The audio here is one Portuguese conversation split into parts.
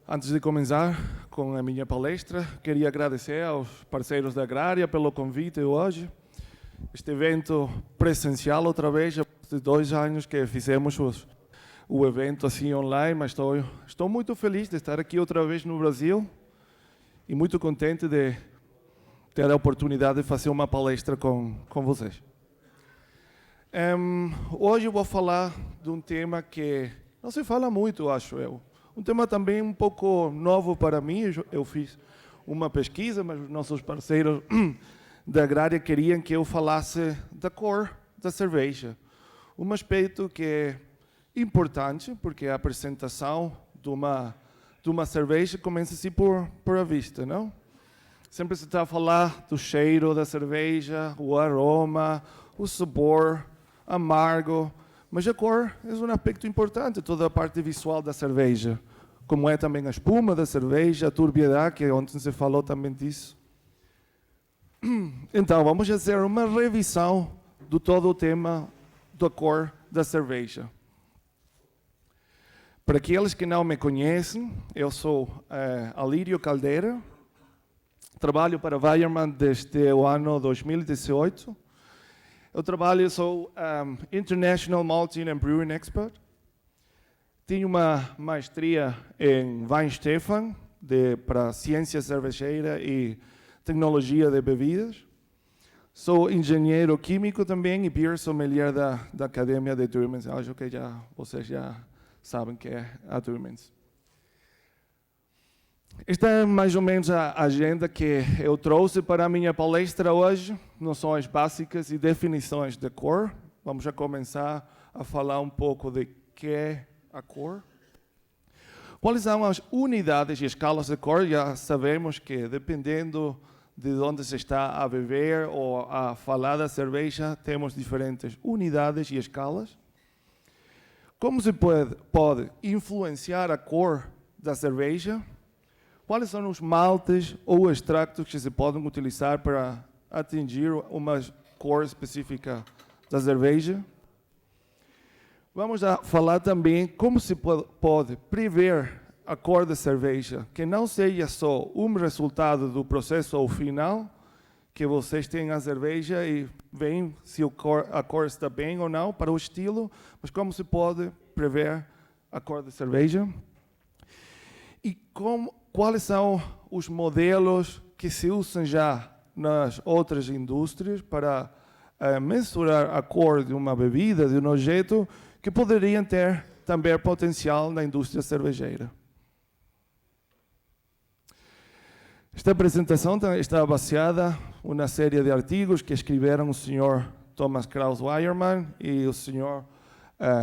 Antes de começar com a minha palestra, queria agradecer aos parceiros da Agrária pelo convite hoje. Este evento presencial outra vez, há 2 anos que fizemos o evento assim online, mas estou muito feliz de estar aqui outra vez no Brasil e muito contente de ter a oportunidade de fazer uma palestra com vocês. Hoje eu vou falar de um tema que não se fala muito, acho eu. Um tema também um pouco novo para mim. Eu fiz uma pesquisa, mas os nossos parceiros da Agrária queriam que eu falasse da cor da cerveja. Um aspecto que é importante, porque a apresentação de uma cerveja começa-se por a vista, não? Sempre se está a falar do cheiro da cerveja, o aroma, o sabor, amargo, mas a cor é um aspecto importante, toda a parte visual da cerveja, como é também a espuma da cerveja, a turbiedade, que ontem se falou também disso. Então, vamos fazer uma revisão de todo o tema da cor da cerveja. Para aqueles que não me conhecem, eu sou Alírio Caldeira, trabalho para a Weyermann desde o ano 2018. Sou International Malting and Brewing Expert. Tenho uma maestria em Weinstefan, para ciência cervejeira e tecnologia de bebidas. Sou engenheiro químico também e beer sommelier da Academia de Durmens. Acho que vocês já sabem que é a Durmens. Esta é mais ou menos a agenda que eu trouxe para a minha palestra hoje, noções básicas e definições de cor. Vamos já começar a falar um pouco de que é a cor. Quais são as unidades e escalas de cor? Já sabemos que dependendo de onde se está a beber ou a falar da cerveja, temos diferentes unidades e escalas. Como se pode influenciar a cor da cerveja? Quais são os maltes ou extractos que se podem utilizar para atingir uma cor específica da cerveja? Vamos falar também como se pode prever a cor da cerveja, que não seja só um resultado do processo ao final, que vocês têm a cerveja e veem se a cor está bem ou não para o estilo, mas como se pode prever a cor da cerveja? E quais são os modelos que se usam já nas outras indústrias para mensurar a cor de uma bebida, de um objeto, que poderiam ter também potencial na indústria cervejeira. Esta apresentação está baseada em uma série de artigos que escreveram o Sr. Thomas Krauss Weyermann e o Sr.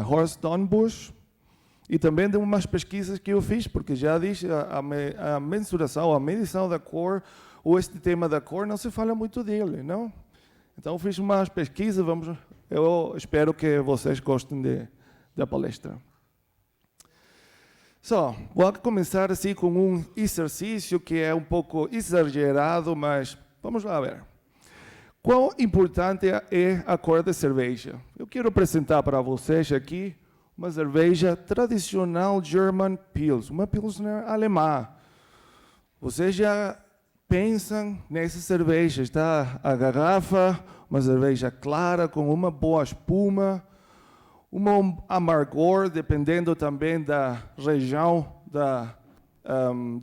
Horst Dornbusch, e também de umas pesquisas que eu fiz, porque já disse, a mensuração, a medição da cor, ou este tema da cor, não se fala muito dele, não? Então, eu fiz umas pesquisas, eu espero que vocês gostem da palestra. Vou começar assim com um exercício que é um pouco exagerado, mas vamos lá ver. Quão importante é a cor da cerveja? Eu quero apresentar para vocês aqui uma cerveja tradicional German Pils, uma Pilsner alemã. Vocês já pensam nessa cerveja, está a garrafa, uma cerveja clara com uma boa espuma, um amargor, dependendo também da região da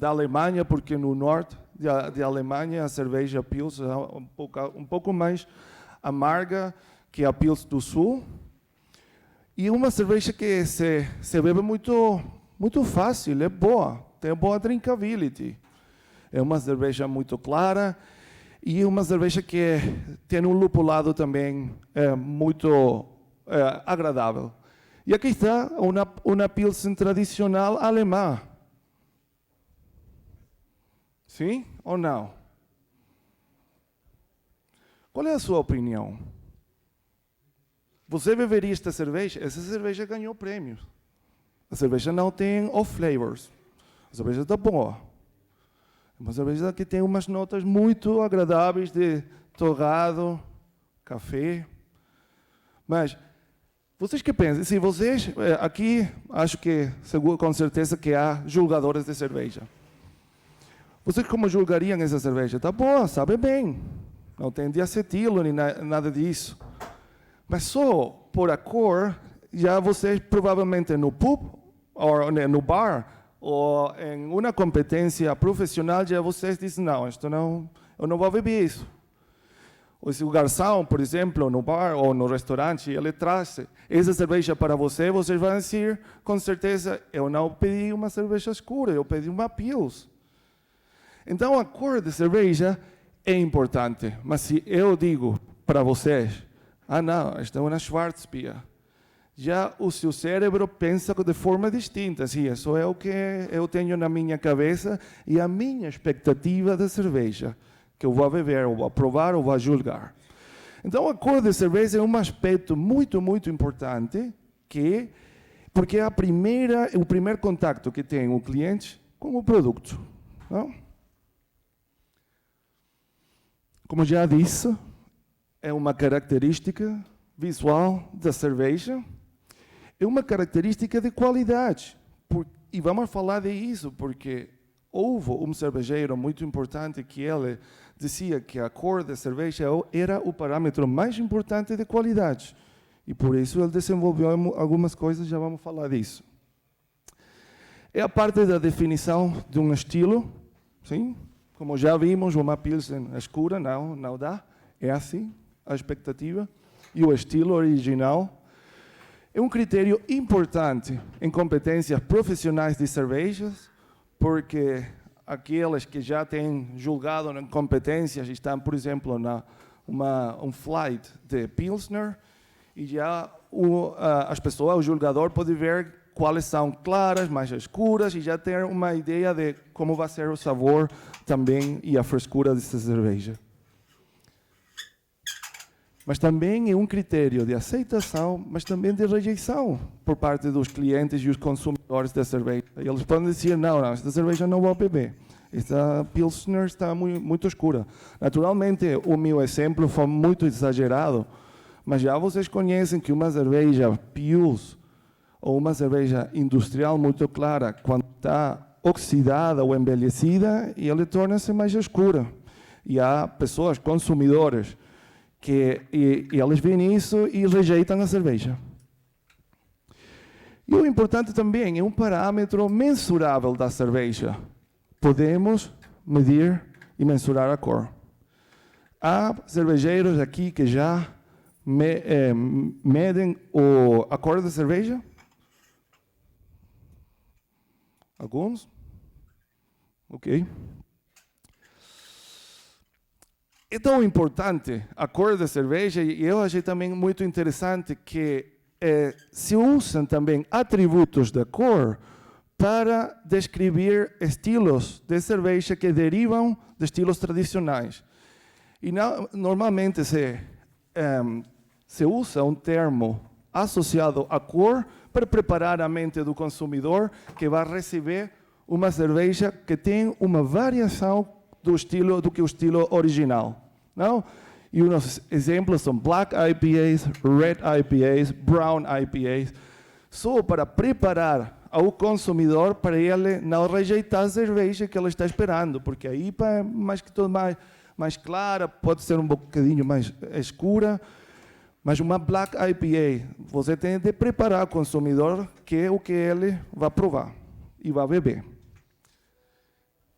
Alemanha, porque no norte da Alemanha a cerveja Pils é um pouco mais amarga que a Pils do sul. E uma cerveja que se bebe muito fácil, é boa, tem boa drinkability. É uma cerveja muito clara e uma cerveja que tem um lupulado também muito agradável. E aqui está uma Pilsen tradicional alemã. Sim ou não? Qual é a sua opinião? Você beberia esta cerveja? Essa cerveja ganhou prêmios. A cerveja não tem off flavors. A cerveja está boa. É uma cerveja que tem umas notas muito agradáveis de torrado, café. Mas Vocês que pensam? Se vocês, aqui, acho que, seguro, com certeza que há julgadores de cerveja. Vocês como julgariam essa cerveja? Tá boa, sabe bem. Não tem diacetilo nem nada disso. Mas só por a cor, já vocês provavelmente no pub, ou no bar, ou em uma competência profissional, já vocês dizem, não, isto não, eu não vou beber isso. Ou se o garçom, por exemplo, no bar ou no restaurante, ele traz essa cerveja para você, vocês vão dizer, com certeza, eu não pedi uma cerveja escura, eu pedi uma Pils. Então, a cor da cerveja é importante. Mas se eu digo para vocês, não, esta é uma Schwarzbier, já o seu cérebro pensa de forma distinta. Sim, isso é o que eu tenho na minha cabeça e a minha expectativa da cerveja, que eu vou beber, ou vou provar, ou vou julgar. Então, a cor da cerveja é um aspecto muito, muito importante, porque é o primeiro contato que tem o cliente com o produto. Não? Como já disse, é uma característica visual da cerveja, é uma característica de qualidade. E vamos falar disso, porque houve um cervejeiro muito importante que ele dizia que a cor da cerveja era o parâmetro mais importante de qualidade. E por isso ele desenvolveu algumas coisas, já vamos falar disso. É a parte da definição de um estilo, sim? Como já vimos, uma Pilsen escura não dá. É assim a expectativa. E o estilo original é um critério importante em competências profissionais de cervejas, porque aqueles que já têm julgado em competências estão, por exemplo, um flight de Pilsner, e já as pessoas, o julgador, pode ver quais são claras, mais escuras, e já ter uma ideia de como vai ser o sabor também e a frescura dessa cerveja. Mas também é um critério de aceitação, mas também de rejeição por parte dos clientes e os consumidores da cerveja. Eles podem dizer, não, esta cerveja não vou beber. Esta Pilsner está muito escura. Naturalmente, o meu exemplo foi muito exagerado, mas já vocês conhecem que uma cerveja Pils ou uma cerveja industrial muito clara, quando está oxidada ou envelhecida, e ela torna-se mais escura. E há pessoas, consumidores, que eles veem isso e rejeitam a cerveja. E o importante também é um parâmetro mensurável da cerveja. Podemos medir e mensurar a cor. Há cervejeiros aqui que já medem a cor da cerveja? Alguns? Ok. É tão importante a cor da cerveja, e eu achei também muito interessante que se usam também atributos da cor para descrever estilos de cerveja que derivam de estilos tradicionais. E normalmente se usa um termo associado à cor para preparar a mente do consumidor que vai receber uma cerveja que tem uma variação do que o estilo original. Não? E uns exemplos são Black IPAs, Red IPAs, Brown IPAs, só para preparar ao consumidor para ele não rejeitar a cerveja que ele está esperando, porque aí é mais que tudo mais clara, pode ser um bocadinho mais escura, mas uma Black IPA, você tem de preparar o consumidor que é o que ele vai provar e vai beber.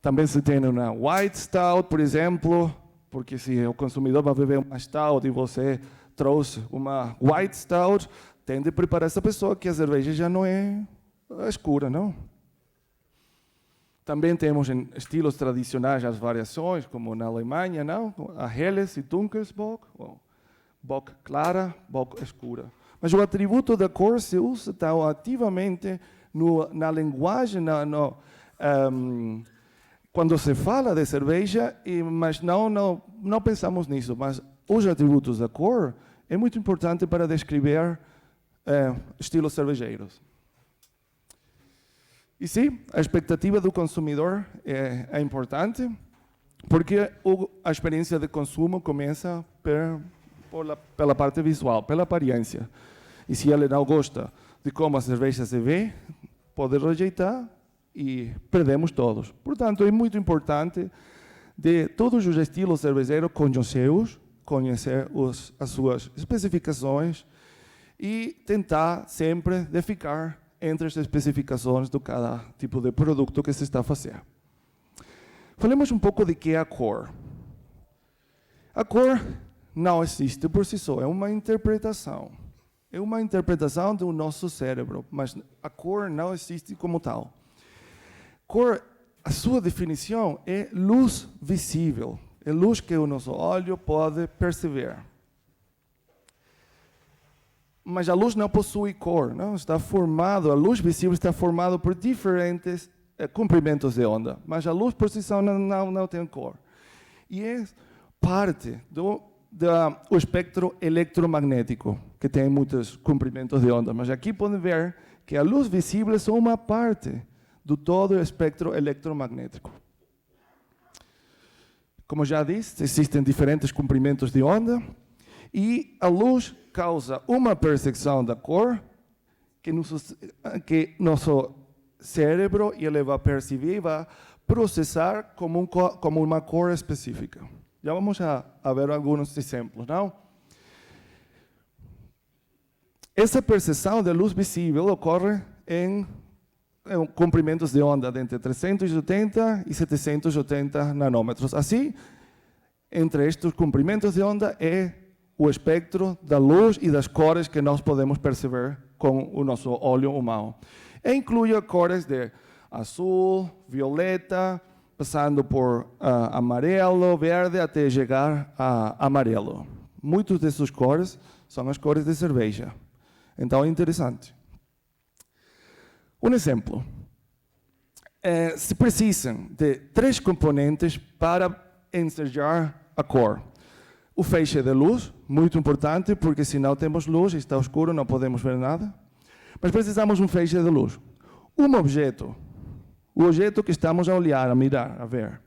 Também se tem uma White Stout, por exemplo, porque se o consumidor vai beber uma Stout e você trouxe uma White Stout, tem de preparar essa pessoa que a cerveja já não é escura, não? Também temos em estilos tradicionais as variações, como na Alemanha, não? A Helles e Dunkelsbock, Bock clara, Bock escura. Mas o atributo da cor se usa tão ativamente na linguagem, quando se fala de cerveja, mas não pensamos nisso. Mas os atributos da cor é muito importante para descrever estilos cervejeiros. E sim, a expectativa do consumidor é importante, porque a experiência de consumo começa pela parte visual, pela aparência. E se ele não gosta de como a cerveja se vê, pode rejeitar e perdemos todos. Portanto, é muito importante de todos os estilos cervejeiros conhecer as suas especificações e tentar sempre de ficar entre as especificações de cada tipo de produto que se está a fazer. Falemos um pouco de que é a cor. A cor não existe por si só, é uma interpretação. É uma interpretação do nosso cérebro, mas a cor não existe como tal. Cor, a sua definição é luz visível, é luz que o nosso olho pode perceber. Mas a luz não possui cor, não? A luz visível está formada por diferentes comprimentos de onda, mas a luz por si só não tem cor. E é parte do espectro eletromagnético, que tem muitos comprimentos de onda, mas aqui podem ver que a luz visível é só uma parte do todo o espectro eletromagnético. Como já disse, existem diferentes comprimentos de onda e a luz causa uma percepção da cor que nosso cérebro ele vai perceber e vai processar como uma cor específica. Já vamos a ver alguns exemplos, não? Essa percepção da luz visível ocorre em comprimentos de onda de entre 380 e 780 nanômetros. Assim, entre estes comprimentos de onda é o espectro da luz e das cores que nós podemos perceber com o nosso olho humano. E inclui cores de azul, violeta, passando por amarelo, verde, até chegar a amarelo. Muitas dessas cores são as cores de cerveja. Então é interessante. Um exemplo. Se precisam de 3 componentes para ensaiar a cor. O feixe de luz, muito importante, porque se não temos luz, está escuro, não podemos ver nada. Mas precisamos de um feixe de luz. Um objeto, o objeto que estamos a olhar, a mirar, a ver.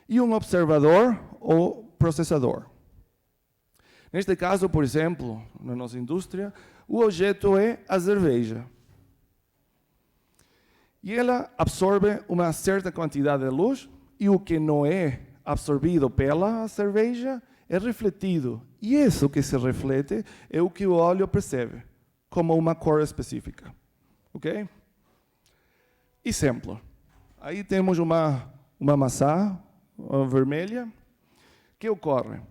E um observador ou processador. Neste caso, por exemplo, na nossa indústria, o objeto é a cerveja. E ela absorve uma certa quantidade de luz, e o que não é absorvido pela cerveja é refletido. E isso que se reflete é o que o olho percebe, como uma cor específica. Ok? Exemplo. Aí temos uma maçã vermelha. O que ocorre?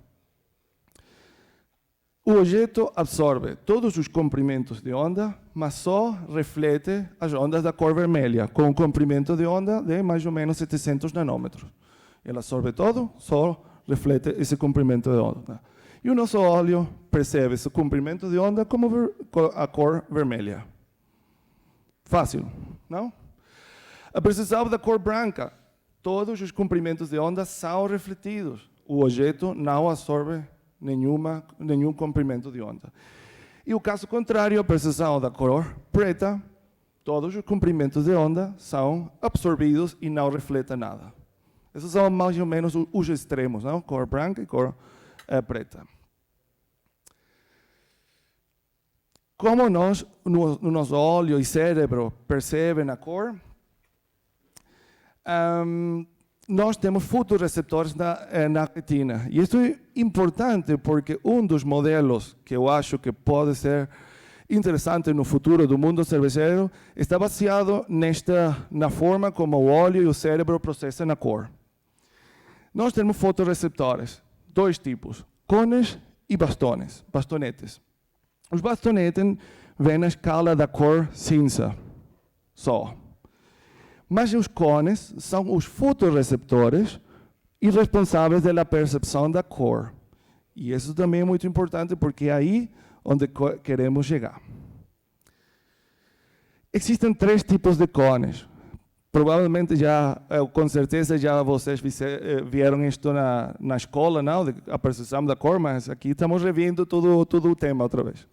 O objeto absorve todos os comprimentos de onda, mas só reflete as ondas da cor vermelha, com um comprimento de onda de mais ou menos 700 nanômetros. Ela absorve todo, só reflete esse comprimento de onda. E o nosso olho percebe esse comprimento de onda como a cor vermelha. Fácil, não? A percepção da cor branca. Todos os comprimentos de onda são refletidos. O objeto não absorve nenhum comprimento de onda. E o caso contrário, a percepção da cor preta, todos os comprimentos de onda são absorvidos e não refletem nada. Esses são mais ou menos os extremos, não? Cor branca e cor preta. Como nós, no nosso olho e cérebro, percebem a cor, nós temos fotorreceptores na retina. E isso é importante porque um dos modelos que eu acho que pode ser interessante no futuro do mundo cervejeiro está baseado na forma como o olho e o cérebro processam a cor. Nós temos fotorreceptores, 2 tipos, cones e bastonetes. Os bastonetes vêm na escala da cor cinza, só. Mas os cones são os fotorreceptores e responsáveis pela percepção da cor. E isso também é muito importante porque é aí onde queremos chegar. Existem 3 tipos de cones. Provavelmente com certeza já vocês vieram isto na escola, não? A percepção da cor, mas aqui estamos revendo todo o tema outra vez.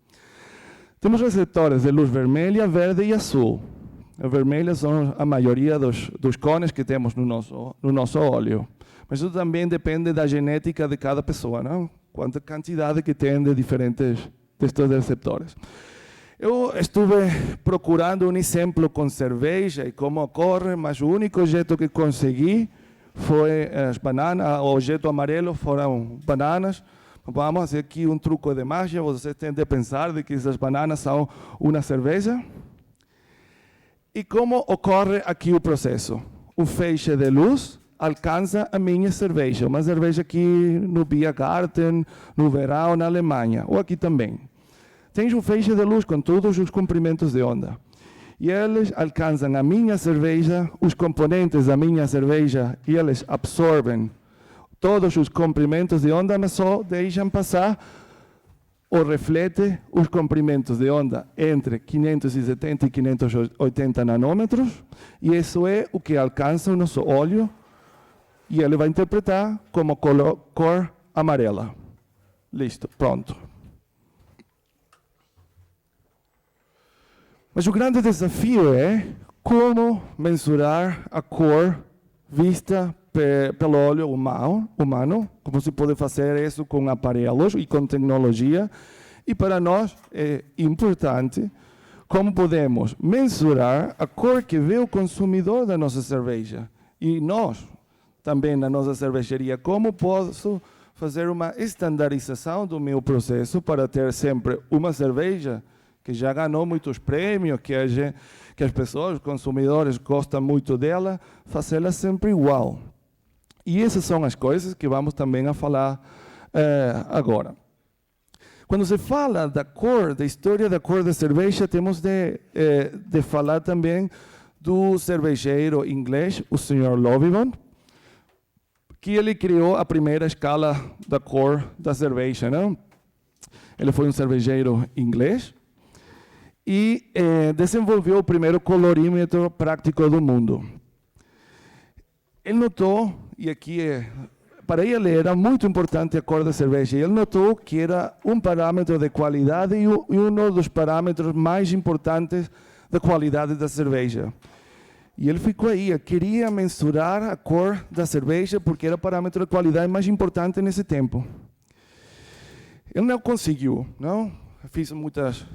Temos receptores de luz vermelha, verde e azul. A vermelha são a maioria dos cones que temos no nosso olho. Mas isso também depende da genética de cada pessoa, não? Quanta quantidade que tem de diferentes destes receptores. Eu estive procurando um exemplo com cerveja e como ocorre, mas o único jeito que consegui foi as bananas, o jeito amarelo foram bananas. Vamos fazer aqui um truque de mágica, vocês têm de pensar de que essas bananas são uma cerveja. E como ocorre aqui o processo? O feixe de luz alcança a minha cerveja, uma cerveja aqui no Biergarten, no verão, na Alemanha, ou aqui também. Tens um feixe de luz com todos os comprimentos de onda. E eles alcançam a minha cerveja, os componentes da minha cerveja, e eles absorvem todos os comprimentos de onda, mas só deixam passar ou reflete os comprimentos de onda entre 570 e 580 nanômetros, e isso é o que alcança o nosso olho, e ele vai interpretar como cor amarela. Listo, pronto. Mas o grande desafio é como mensurar a cor vista pelo olho humano, como se pode fazer isso com aparelhos e com tecnologia. E para nós é importante como podemos mensurar a cor que vê o consumidor da nossa cerveja. E nós, também na nossa cervejaria, como posso fazer uma estandarização do meu processo para ter sempre uma cerveja que já ganhou muitos prêmios, que as pessoas, os consumidores, gostam muito dela, fazê-la sempre igual. E essas são as coisas que vamos também a falar agora. Quando se fala da cor, da história da cor da cerveja, temos de falar também do cervejeiro inglês, o Sr. Lovibond, que ele criou a primeira escala da cor da cerveja, não? Ele foi um cervejeiro inglês e desenvolveu o primeiro colorímetro prático do mundo. Ele notou, e aqui para ele era muito importante a cor da cerveja, e ele notou que era um parâmetro de qualidade e um dos parâmetros mais importantes da qualidade da cerveja. E ele ficou aí, queria mensurar a cor da cerveja porque era o parâmetro de qualidade mais importante nesse tempo. Ele não conseguiu, não? Fiz muitas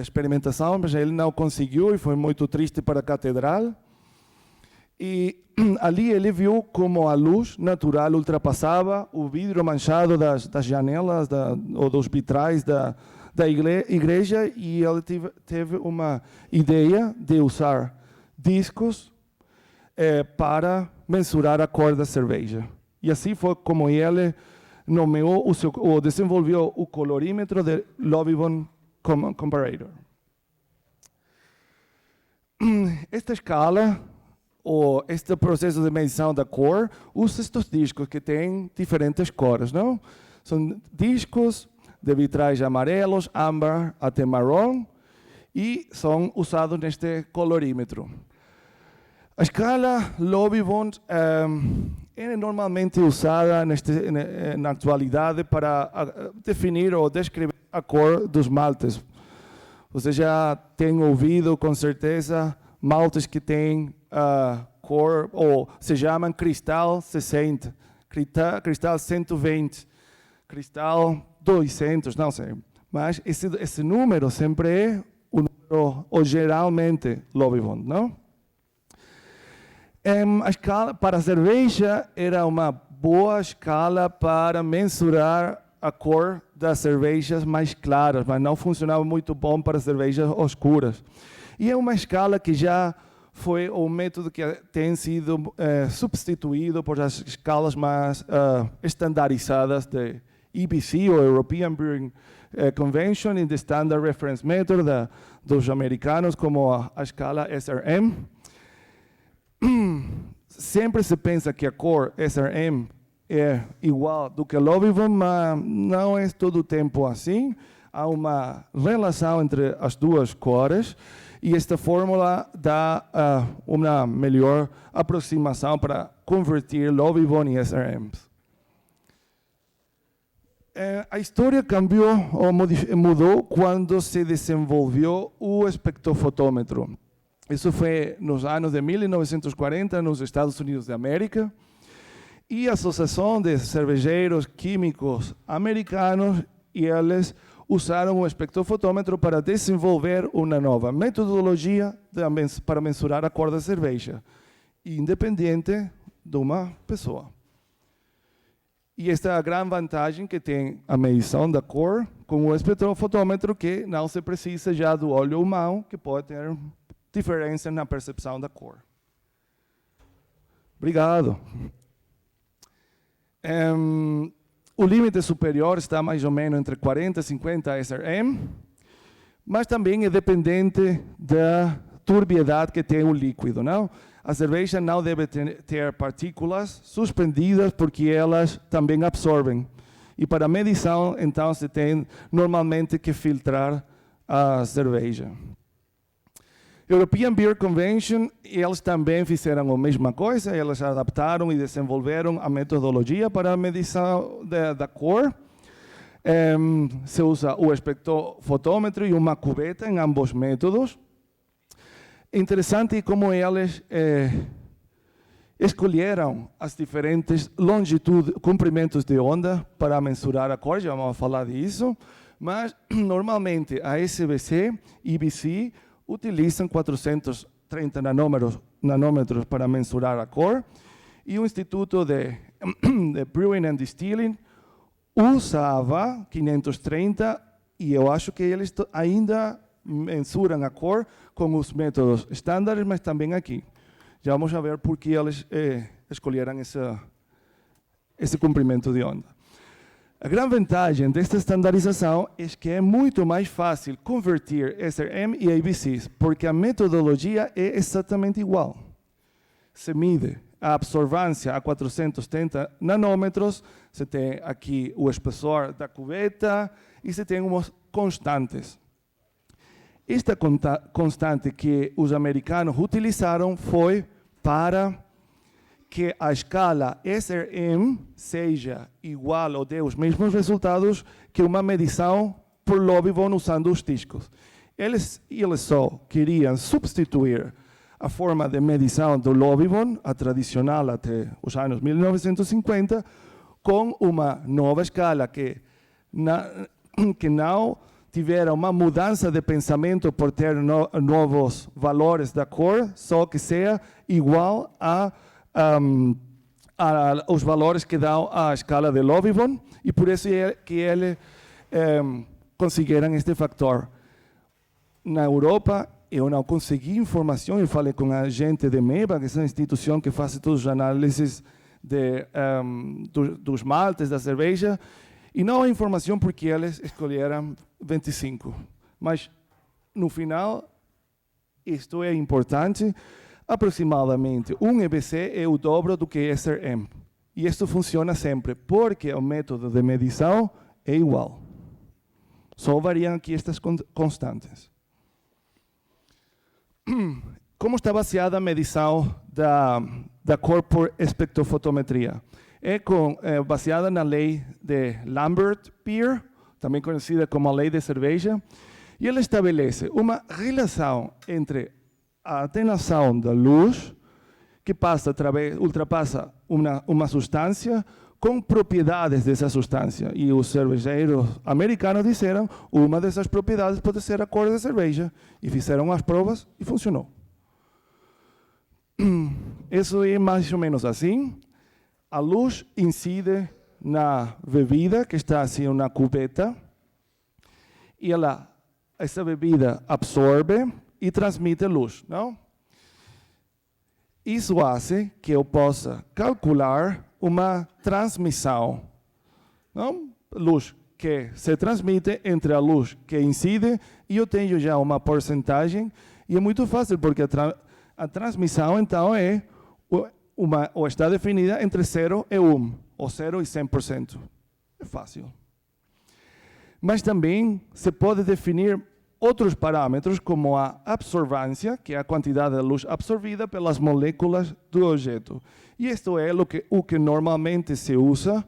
experimentações, mas ele não conseguiu e foi muito triste para a catedral. E ali ele viu como a luz natural ultrapassava o vidro manchado das janelas ou dos vitrais da igreja, e ele teve uma ideia de usar discos para mensurar a cor da cerveja. E assim foi como ele nomeou ou desenvolveu o colorímetro de Lovibond Comparator. Esta escala, ou este processo de medição da cor, usa estes discos que têm diferentes cores, não? São discos de vitrais amarelos, âmbar até marrom, e são usados neste colorímetro. A escala Lovibond é normalmente usada na atualidade para definir ou descrever a cor dos maltes. Você já tem ouvido, com certeza, maltes que têm cor, ou se chamam cristal 60, cristal 120, cristal 200, não sei. Mas esse número sempre é o número, ou geralmente, Lovibond, não? A escala para a cerveja era uma boa escala para mensurar a cor das cervejas mais claras, mas não funcionava muito bom para cervejas escuras. E é uma escala que já foi um método que tem sido substituído por as escalas mais estandarizadas de EBC, ou European Brewing Convention, e the Standard Reference Method dos americanos, como a escala SRM. Sempre se pensa que a cor SRM é igual do que Lovibond, mas não é todo o tempo assim. Há uma relação entre as duas cores, e esta fórmula dá uma melhor aproximação para converter Lovibond em SRMs. A história cambiou ou mudou quando se desenvolveu o espectrofotômetro. Isso foi nos anos de 1940 nos Estados Unidos da América, e a Associação de Cervejeiros Químicos Americanos, e eles usaram o espectrofotómetro para desenvolver uma nova metodologia para mensurar a cor da cerveja, independente de uma pessoa. E esta é a grande vantagem que tem a medição da cor com o espectrofotômetro, que não se precisa já do olho humano, que pode ter diferença na percepção da cor. Obrigado. O limite superior está mais ou menos entre 40 e 50 SRM, mas também é dependente da turbiedade que tem o líquido, não? A cerveja não deve ter partículas suspendidas porque elas também absorvem. E para a medição, então, se tem normalmente que filtrar a cerveja. European Beer Convention, eles também fizeram a mesma coisa, eles adaptaram e desenvolveram a metodologia para a medição da cor. Se usa o espectrofotômetro e uma cubeta em ambos métodos. Interessante como eles escolheram as diferentes longitudes, comprimentos de onda para mensurar a cor, já vamos falar disso, mas normalmente a SBC e IBC utilizam 430 nanômetros para mensurar a cor, e o Instituto de Brewing and Distilling usava 530, e eu acho que eles ainda mensuram a cor com os métodos estándares, mas também aqui. Já vamos ver por que eles escolheram esse comprimento de onda. A grande vantagem desta estandarização é que é muito mais fácil converter SRM e ABCs, porque a metodologia é exatamente igual. Se mide a absorvância a 430 nanômetros, você tem aqui o espessor da cubeta e você tem umas constantes. Esta constante que os americanos utilizaram foi para que a escala SRM seja igual ou dê os mesmos resultados que uma medição por Lovibond usando os discos. Eles só queriam substituir a forma de medição do Lovibond, a tradicional até os anos 1950, com uma nova escala que não tivera uma mudança de pensamento por ter novos valores da cor, só que seja igual aos valores que dão a escala de Lovibond, e por isso é que eles conseguiram este fator. Na Europa, eu não consegui informação, eu falei com a gente de MEBA, que é uma instituição que faz todos os análises dos maltes, da cerveja, e não há informação porque eles escolheram 25. Mas, no final, isto é importante, aproximadamente um EBC é o dobro do que SRM. E isto funciona sempre, porque o método de medição é igual. Só variam aqui estas constantes. Como está baseada a medição da cor por espectrofotometria? É baseada na lei de Lambert-Beer, também conhecida como a lei de cerveja, e ela estabelece uma relação entre a atenuação da luz, que ultrapassa uma substância, com propriedades dessa substância. E os cervejeiros americanos disseram uma dessas propriedades pode ser a cor da cerveja. E fizeram as provas e funcionou. Isso é mais ou menos assim. A luz incide na bebida, que está assim na cubeta, e essa bebida absorve e transmite luz, não? Isso faz que eu possa calcular uma transmissão, não? Luz que se transmite entre a luz que incide, e eu tenho já uma porcentagem, e é muito fácil, porque a transmissão, então, está definida entre 0 e 1, ou 0 e 100%. É fácil. Mas também se pode definir outros parâmetros, como a absorvância, que é a quantidade de luz absorvida pelas moléculas do objeto. E isto é o que normalmente se usa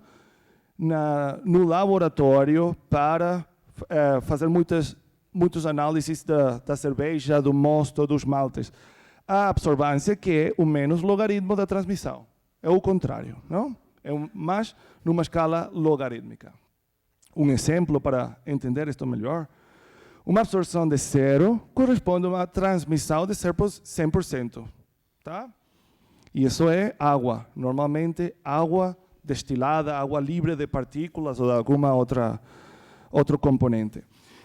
no laboratório para fazer muitos análises da cerveja, do mosto, dos maltes. A absorvância, que é o menos logaritmo da transmissão. É o contrário, não? É mais numa escala logarítmica. Um exemplo para entender isto melhor. Uma absorção de 0 corresponde a uma transmissão de 100%. Tá? E isso é água. Normalmente, água destilada, água livre de partículas ou de alguma outro componente.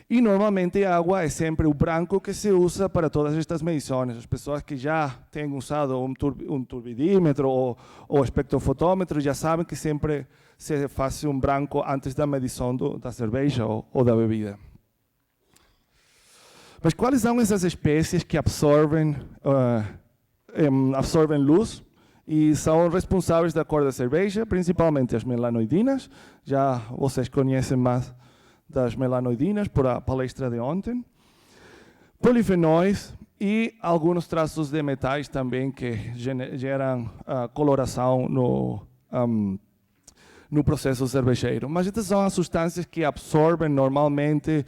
E normalmente a água é sempre o branco que se usa para todas estas medições. As pessoas que já têm usado um turbidímetro ou espectrofotômetro já sabem que sempre se faz um branco antes da medição da cerveja ou da bebida. Mas quais são essas espécies que absorvem luz e são responsáveis da cor da cerveja? Principalmente as melanoidinas. Já vocês conhecem mais das melanoidinas por a palestra de ontem. Polifenóis e alguns traços de metais também que geram coloração no processo cervejeiro. Mas estas são as substâncias que absorvem normalmente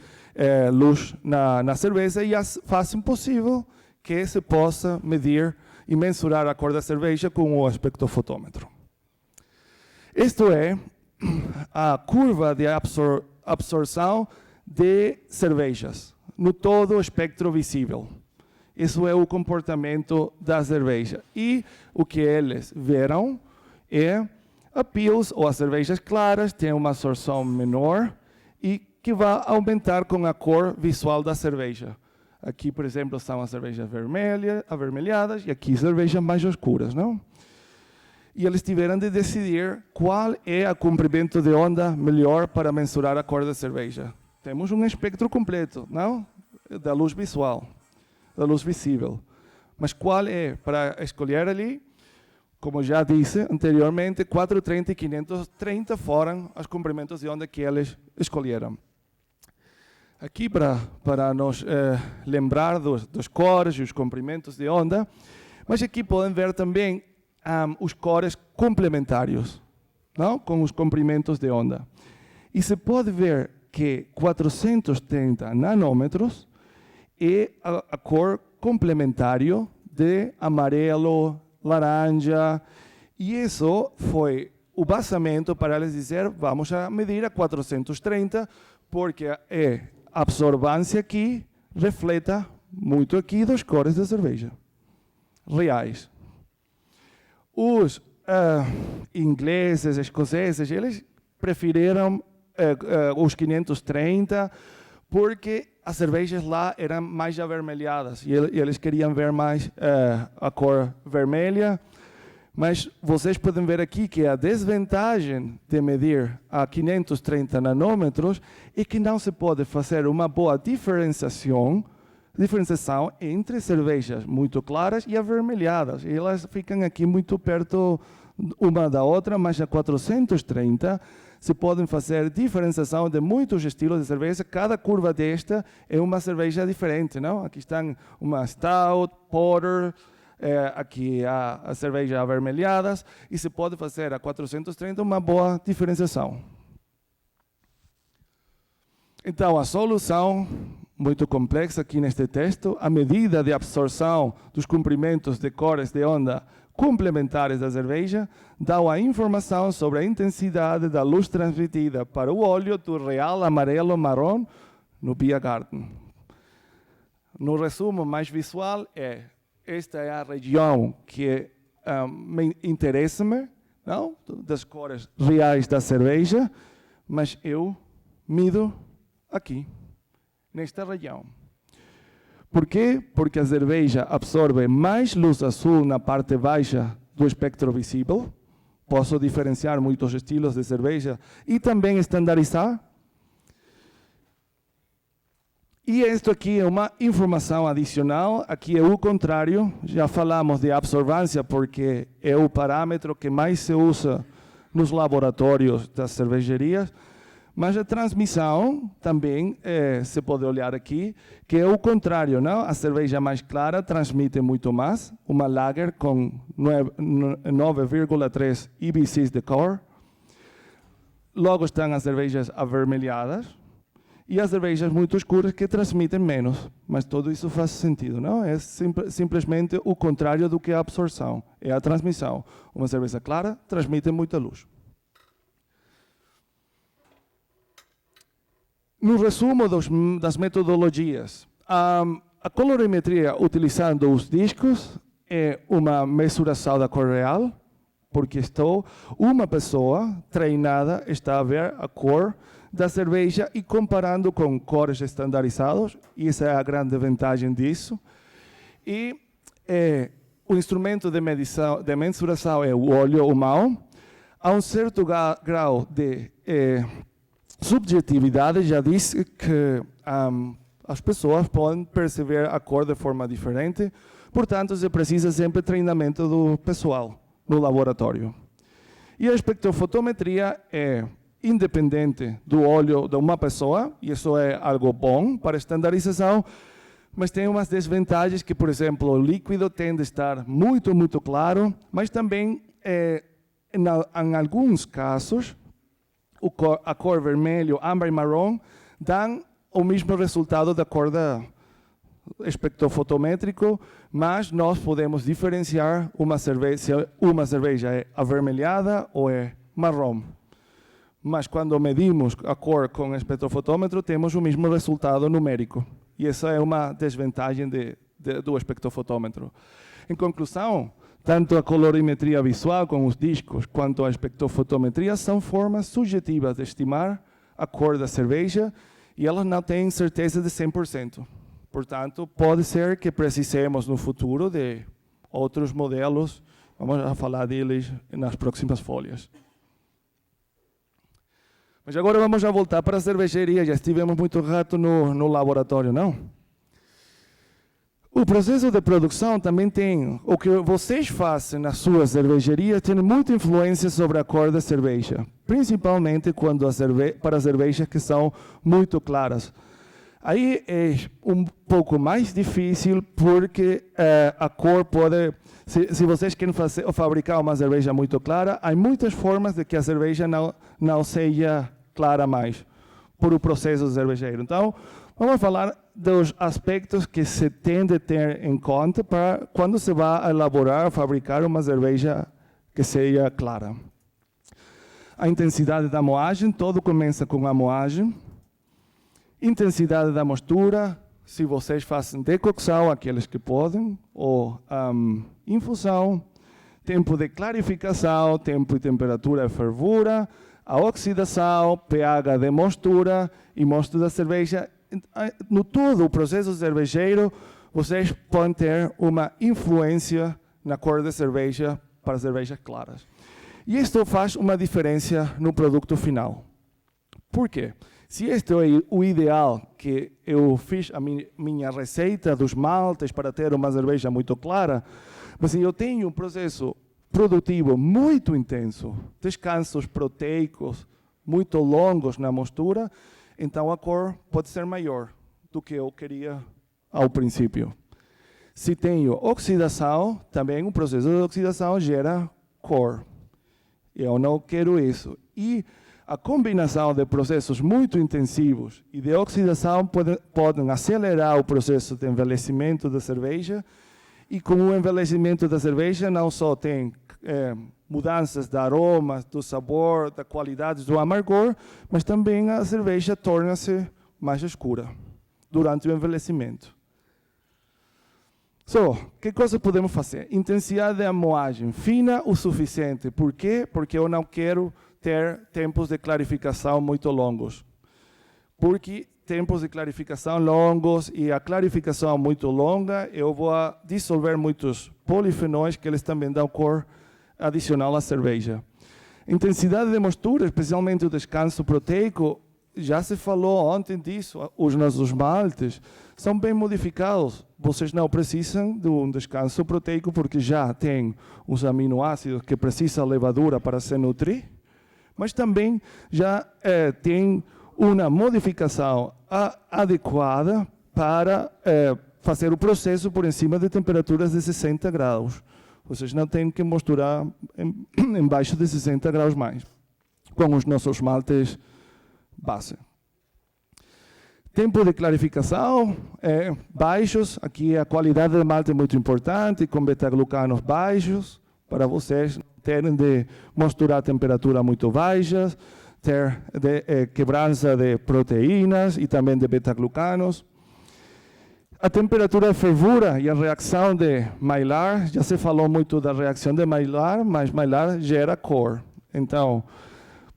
luz na cerveja e fazem possível que se possa medir e mensurar a cor da cerveja com o espectrofotômetro. Isto é a curva de absorção de cervejas no todo o espectro visível. Isso é o comportamento da cerveja. E o que eles viram é a Pils, ou as cervejas claras, têm uma absorção menor e que vai aumentar com a cor visual da cerveja. Aqui, por exemplo, são as cervejas avermelhadas e aqui cervejas mais escuras, não? E eles tiveram de decidir qual é o comprimento de onda melhor para mensurar a cor da cerveja. Temos um espectro completo, não? Da luz visual, da luz visível. Mas qual é? Para escolher ali, como já disse anteriormente, 430 e 530 foram os comprimentos de onda que eles escolheram. Aqui, para nos lembrar dos cores e os comprimentos de onda, mas aqui podem ver também os cores complementários, não? Com os comprimentos de onda. E se pode ver que 430 nanômetros é a cor complementário de amarelo, laranja, e isso foi o basamento para eles dizer vamos a medir a 430, porque a absorvância aqui reflete muito aqui das cores da cerveja reais. Os ingleses, escoceses, eles preferiram os 530 porque as cervejas lá eram mais avermelhadas e eles queriam ver mais a cor vermelha. Mas vocês podem ver aqui que a desvantagem de medir a 530 nanômetros é que não se pode fazer uma boa diferenciação entre cervejas muito claras e avermelhadas. E elas ficam aqui muito perto uma da outra, mas a 430 se podem fazer diferenciação de muitos estilos de cerveja. Cada curva desta é uma cerveja diferente, não? Aqui estão uma Stout, Porter, aqui a cerveja avermelhadas, e se pode fazer a 430 uma boa diferenciação. Então, a solução, muito complexa aqui neste texto, a medida de absorção dos comprimentos de cores de onda complementares da cerveja dá a informação sobre a intensidade da luz transmitida para o óleo do real amarelo-marrom no Biergarten. No resumo mais visual, esta é a região que me interessa-me, não? Das cores reais da cerveja, mas eu mido aqui, nesta região. Por quê? Porque a cerveja absorve mais luz azul na parte baixa do espectro visível. Posso diferenciar muitos estilos de cerveja e também estandarizar. E isto aqui é uma informação adicional. Aqui é o contrário. Já falamos de absorvância porque é o parâmetro que mais se usa nos laboratórios das cervejarias. Mas a transmissão também se pode olhar aqui, que é o contrário, não? A cerveja mais clara transmite muito mais, uma lager com 9,3 IBCs de cor. Logo estão as cervejas avermelhadas e as cervejas muito escuras que transmitem menos. Mas tudo isso faz sentido, não? É simplesmente o contrário do que a absorção, é a transmissão. Uma cerveja clara transmite muita luz. No resumo das metodologias, a colorimetria utilizando os discos é uma mensuração da cor real, porque uma pessoa treinada está a ver a cor da cerveja e comparando com cores estandarizadas, e essa é a grande vantagem disso. E o instrumento de medição, de mensuração é o olho humano. Há um certo grau de subjetividade, já disse que as pessoas podem perceber a cor de forma diferente, portanto, se precisa sempre treinamento do pessoal no laboratório. E a espectrofotometria é independente do olho de uma pessoa, e isso é algo bom para estandarização, mas tem umas desvantagens que, por exemplo, o líquido tende a estar muito, muito claro, mas também, em alguns casos, a cor vermelho, âmbar e marrom dão o mesmo resultado da cor da espectrofotométrico, mas nós podemos diferenciar uma cerveja é avermelhada ou é marrom. Mas quando medimos a cor com espectrofotômetro, temos o mesmo resultado numérico. E essa é uma desvantagem do espectrofotômetro. Em conclusão, tanto a colorimetria visual com os discos quanto a espectrofotometria são formas subjetivas de estimar a cor da cerveja e elas não têm certeza de 100%. Portanto, pode ser que precisemos no futuro de outros modelos. Vamos falar deles nas próximas folhas. Mas agora vamos já voltar para a cervejaria. Já estivemos muito rato no laboratório, não? O processo de produção também tem... O que vocês fazem nas suas cervejarias tem muita influência sobre a cor da cerveja. Principalmente quando para cervejas que são muito claras. Aí é um pouco mais difícil porque a cor pode... Se vocês querem fabricar uma cerveja muito clara, há muitas formas de que a cerveja não seja clara mais por o processo cervejeiro. Então, vamos falar dos aspectos que se tem de ter em conta para quando se vai elaborar, fabricar uma cerveja que seja clara. A intensidade da moagem, tudo começa com a moagem. Intensidade da mostura, se vocês fazem decocção, aqueles que podem, ou infusão, tempo de clarificação, tempo e temperatura e fervura, a oxidação, pH de mostura e mosto da cerveja. No todo o processo cervejeiro, vocês podem ter uma influência na cor da cerveja para cervejas claras. E isto faz uma diferença no produto final. Por quê? Se este é o ideal, que eu fiz a minha receita dos maltes para ter uma cerveja muito clara, mas se eu tenho um processo produtivo muito intenso, descansos proteicos muito longos na mostura, então a cor pode ser maior do que eu queria ao princípio. Se tenho oxidação, também o processo de oxidação gera cor. Eu não quero isso. E a combinação de processos muito intensivos e de oxidação podem acelerar o processo de envelhecimento da cerveja. E com o envelhecimento da cerveja não só tem mudanças de aromas, do sabor, da qualidade, do amargor, mas também a cerveja torna-se mais escura durante o envelhecimento. Que coisa podemos fazer? Intensidade da moagem fina o suficiente. Por quê? Porque eu não quero ter tempos de clarificação muito longos. Porque tempos de clarificação longos e a clarificação muito longa, eu vou dissolver muitos polifenóis que eles também dão cor adicional à cerveja. Intensidade de mostura, especialmente o descanso proteico, já se falou ontem disso, os nossos maltes são bem modificados. Vocês não precisam de um descanso proteico porque já tem os aminoácidos que precisa a levadura para se nutrir, mas também já tem uma modificação adequada para fazer o processo por cima de temperaturas de 60 graus. Vocês não têm que misturar embaixo de 60 graus mais, com os nossos maltes base. Tempo de clarificação baixos, aqui a qualidade do malte é muito importante, com beta-glucanos baixos, para vocês terem de misturar a temperatura muito baixa, ter quebrança de proteínas e também de beta-glucanos. A temperatura de fervura e a reação de Maillard, já se falou muito da reação de Maillard, mas Maillard gera cor. Então,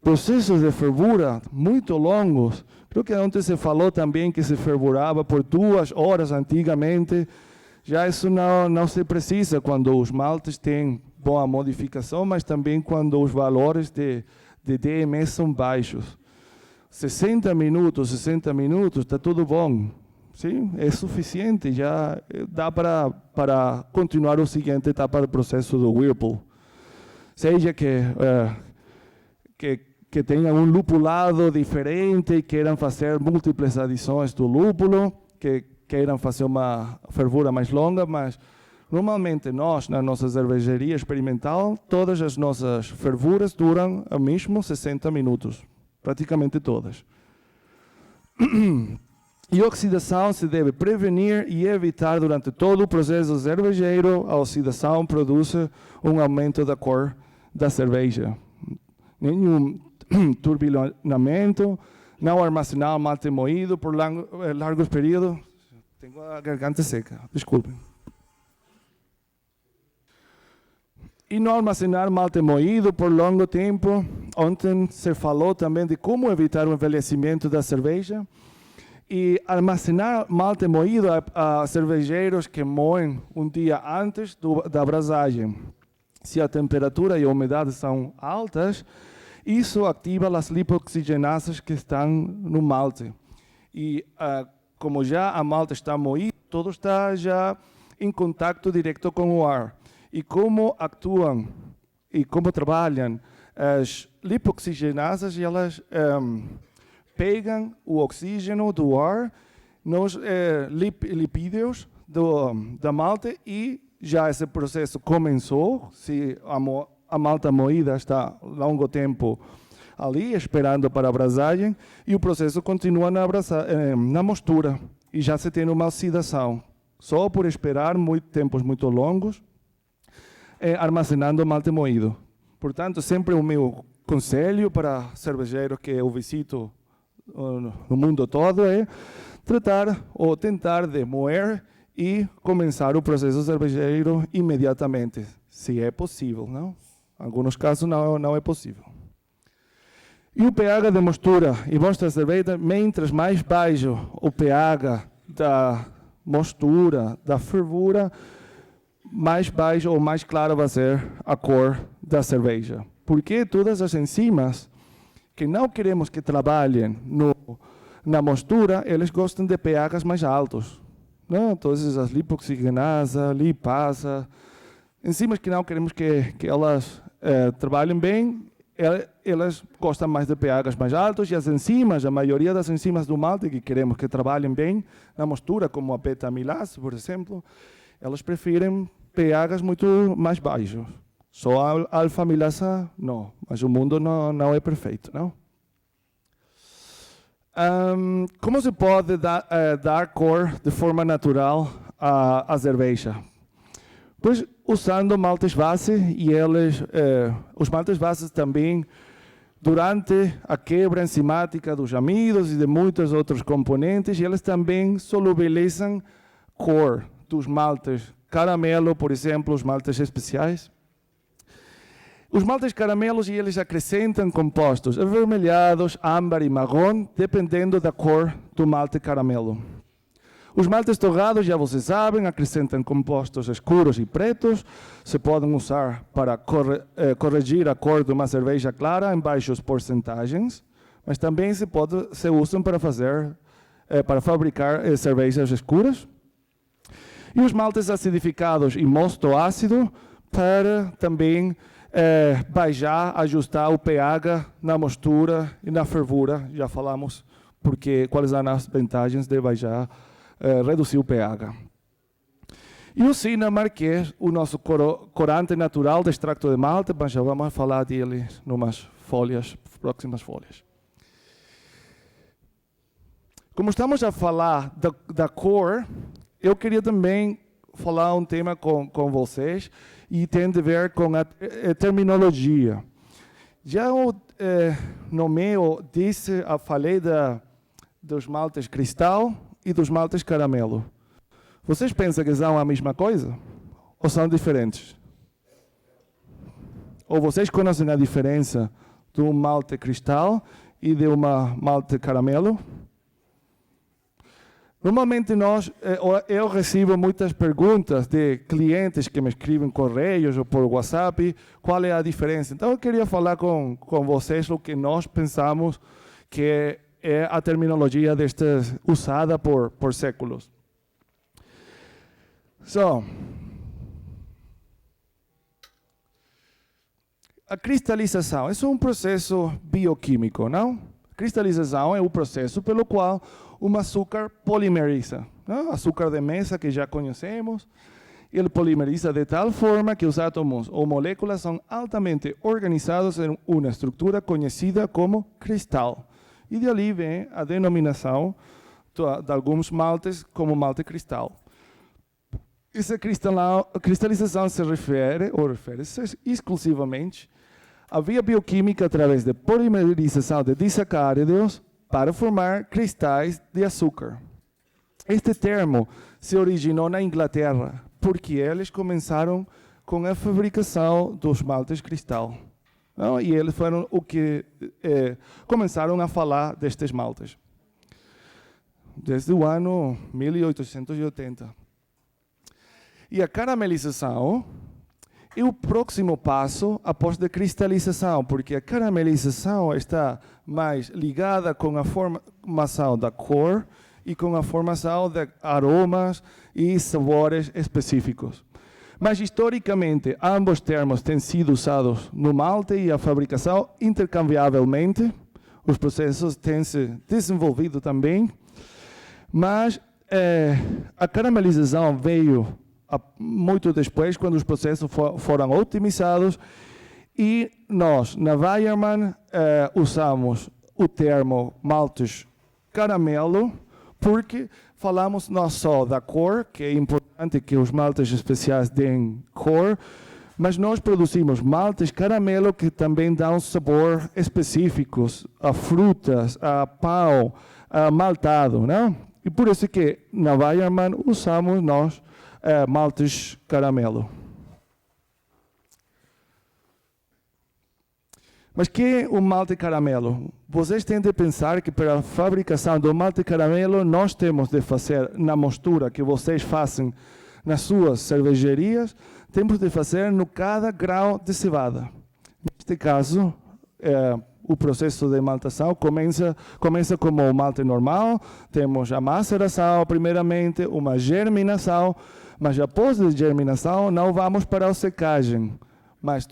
processos de fervura muito longos, creo que ontem se falou também que se fervurava por 2 horas antigamente, já isso não se precisa quando os maltes têm boa modificação, mas também quando os valores de DMS são baixos. 60 minutos, está tudo bom. Sim, é suficiente, já dá para continuar a seguinte etapa do processo do Whirlpool. Seja que tenham um lupulado diferente e queiram fazer múltiplas adições do lúpulo, que queiram fazer uma fervura mais longa, mas normalmente nós, na nossa cervejaria experimental, todas as nossas fervuras duram ao mesmo 60 minutos, praticamente todas. E oxidação se deve prevenir e evitar durante todo o processo cervejeiro. A oxidação produz um aumento da cor da cerveja. Nenhum turbilhonamento, não armazenar malte moído por largos períodos. Tenho a garganta seca, desculpem. E não armazenar malte moído por longo tempo. Ontem se falou também de como evitar o envelhecimento da cerveja. E armazenar malte moído a cervejeiros que moem um dia antes da abrasagem. Se a temperatura e a umidade são altas, isso ativa as lipoxigenasas que estão no malte. E como já a malte está moída, todo está já em contato direto com o ar. E como actuam e como trabalham as lipoxigenasas, elas pegam o oxígeno do ar nos lipídios da malta e já esse processo começou. Se a malta moída está longo tempo ali esperando para a abrasagem e o processo continua na mostura e já se tem uma oxidação. Só por esperar tempos muito longos, armazenando malte moído. Portanto, sempre o meu conselho para cervejeiros que eu visito no mundo todo é tratar ou tentar de moer e começar o processo cervejeiro imediatamente, se é possível, não? Em alguns casos não é possível. E o pH de mostura e vossa cerveja, mientras mais baixo o pH da mostura, da fervura, mais baixo ou mais clara vai ser a cor da cerveja. Porque todas as enzimas que não queremos que trabalhem na mostura, eles gostam de pHs mais altos. Não? Todas as lipoxigenasa, lipasa, enzimas que não queremos que elas trabalhem bem, elas gostam mais de pHs mais altos, e as enzimas, a maioria das enzimas do malte que queremos que trabalhem bem na mostura, como a beta-amilase, por exemplo, elas preferem pHs muito mais baixos. Só a alfa-amilasa não, mas o mundo não é perfeito, não? Como se pode dar cor de forma natural à cerveja? Pois usando maltes base, e os maltes bases também, durante a quebra enzimática dos amidos e de muitos outros componentes, eles também solubilizam cor dos maltes caramelo, por exemplo, os maltes especiais. Os maltes caramelos, eles acrescentam compostos avermelhados, âmbar e marrom, dependendo da cor do malte caramelo. Os maltes torrados, já vocês sabem, acrescentam compostos escuros e pretos. Se podem usar para corrigir a cor de uma cerveja clara em baixas porcentagens, mas também se usam para fabricar cervejas escuras. E os maltes acidificados e mosto ácido para também baixar, ajustar o pH na mostura e na fervura. Já falamos quais são as vantagens de baixar, reduzir o pH. E o Sinamar, que é o nosso corante natural de extracto de malte, mas já vamos falar dele em próximas folhas. Como estamos a falar da cor, eu queria também falar um tema com vocês, e tem a ver com a terminologia. Já eu no meio falei dos maltes cristal e dos maltes caramelo. Vocês pensam que são a mesma coisa? Ou são diferentes? Ou vocês conhecem a diferença de um malte cristal e de uma malte caramelo? Normalmente eu recebo muitas perguntas de clientes que me escrevem correios ou por WhatsApp, qual é a diferença. Então eu queria falar com vocês o que nós pensamos que é a terminologia usada por séculos. A cristalização é um processo bioquímico, não? A cristalização é o processo pelo qual um açúcar polimeriza. Não? Açúcar de mesa que já conhecemos, ele polimeriza de tal forma que os átomos ou moléculas são altamente organizados em uma estrutura conhecida como cristal. E de ali vem a denominação de alguns maltes como malte cristal. Essa cristalização refere-se exclusivamente à via bioquímica através de polimerização de disacáridos para formar cristais de açúcar. Este termo se originou na Inglaterra, porque eles começaram com a fabricação dos maltes cristal. Não? E eles foram o que começaram a falar destes maltes. Desde o ano 1880. E a caramelização é o próximo passo após a cristalização, porque a caramelização está mais ligada com a formação da cor e com a formação de aromas e sabores específicos. Mas, historicamente, ambos termos têm sido usados no malte e a fabricação intercambiavelmente. Os processos têm se desenvolvido também, mas a caramelização veio muito depois, quando os processos foram otimizados, e nós, na Weyermann, usamos o termo maltes caramelo, porque falamos não só da cor, que é importante que os maltes especiais deem cor, mas nós produzimos maltes caramelo que também dão sabor específicos a frutas, a pão, a maltado, não? E por isso que na Weyermann usamos nós maltes caramelo. Mas que é o malte caramelo? Vocês têm de pensar que para a fabricação do malte caramelo nós temos de fazer na mistura que vocês fazem nas suas cervejarias, temos de fazer no cada grau de cevada. Neste caso, o processo de maltação começa como o malte normal, temos a maceração primeiramente, uma germinação, mas após a germinação não vamos para a secagem, mas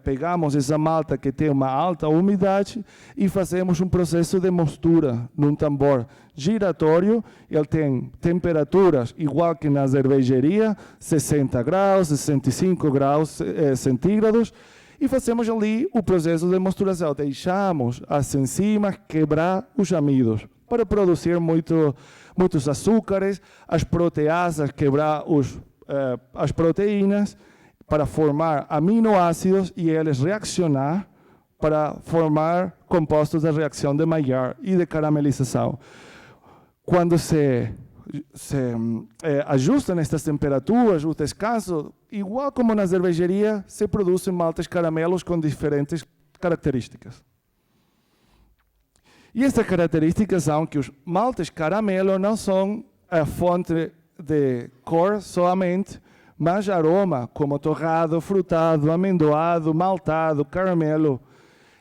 pegamos essa malta que tem uma alta umidade e fazemos um processo de mistura num tambor giratório. Ele tem temperaturas igual que na cervejaria, 60 graus, 65 graus centígrados, e fazemos ali o processo de misturação. Deixamos as enzimas quebrar os amidos para produzir muitos açúcares, as proteasas quebrar as proteínas para formar aminoácidos e eles reaccionar para formar compostos de reação de Maillard e de caramelização. Quando se ajustam estas temperaturas, o descanso, igual como na cervejaria, se produzem maltes caramelos com diferentes características. E estas características são que os maltes caramelo não são a fonte de cor somente, mas aroma, como torrado, frutado, amendoado, maltado, caramelo,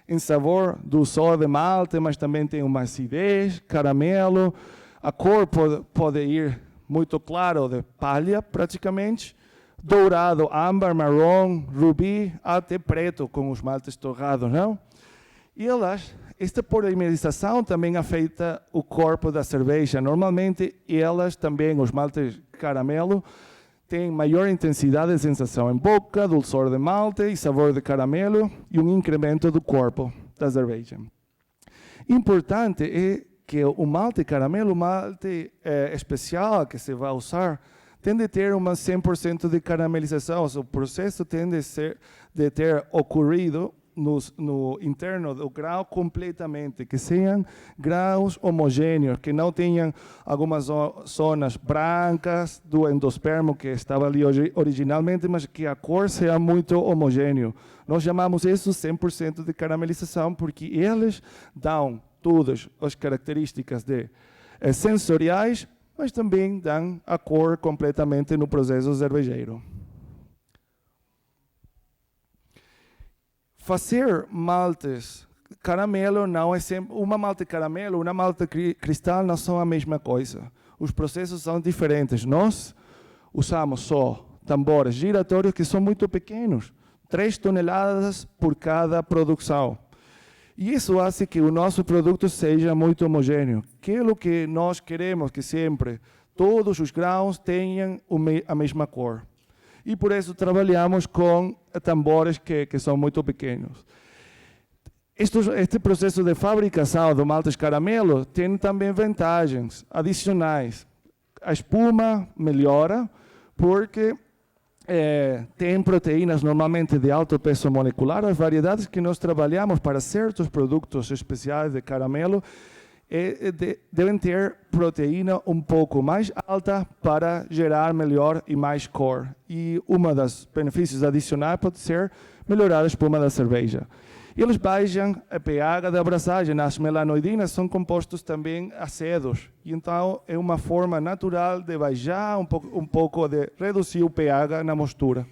em sabor dulçor de malte, mas também tem uma acidez, caramelo. A cor pode ir muito claro, de palha praticamente, dourado, âmbar, marrom, rubi, até preto com os maltes torrados, não? E esta polimerização também afeta o corpo da cerveja. Normalmente, os maltes caramelo, têm maior intensidade de sensação em boca, dulçor de malte e sabor de caramelo e um incremento do corpo da cerveja. Importante é que o malte caramelo, o malte especial que se vai usar, tem de ter uma 100% de caramelização. O processo tem de ter ocorrido no interno do grão completamente, que sejam grãos homogêneos, que não tenham algumas zonas brancas do endospermo que estava ali originalmente, mas que a cor seja muito homogênea. Nós chamamos isso 100% de caramelização, porque eles dão todas as características sensoriais, mas também dão a cor completamente no processo cervejeiro. Fazer maltes caramelo não é sempre... Uma malta caramelo, uma malta cristal não são a mesma coisa. Os processos são diferentes. Nós usamos só tambores giratórios que são muito pequenos, 3 toneladas por cada produção. E isso faz que o nosso produto seja muito homogêneo. Aquilo que nós queremos que sempre todos os grãos tenham a mesma cor. E por isso trabalhamos com tambores que são muito pequenos. Este processo de fabricação do maltes caramelo tem também vantagens adicionais. A espuma melhora porque tem proteínas normalmente de alto peso molecular. As variedades que nós trabalhamos para certos produtos especiais de caramelo devem ter proteína um pouco mais alta para gerar melhor e mais cor. E dos benefícios adicionais pode ser melhorar a espuma da cerveja. Eles baixam a pH da abrasagem. As melanoidinas são compostos também azedos. E então é uma forma natural de baixar um pouco de reduzir o pH na mostura.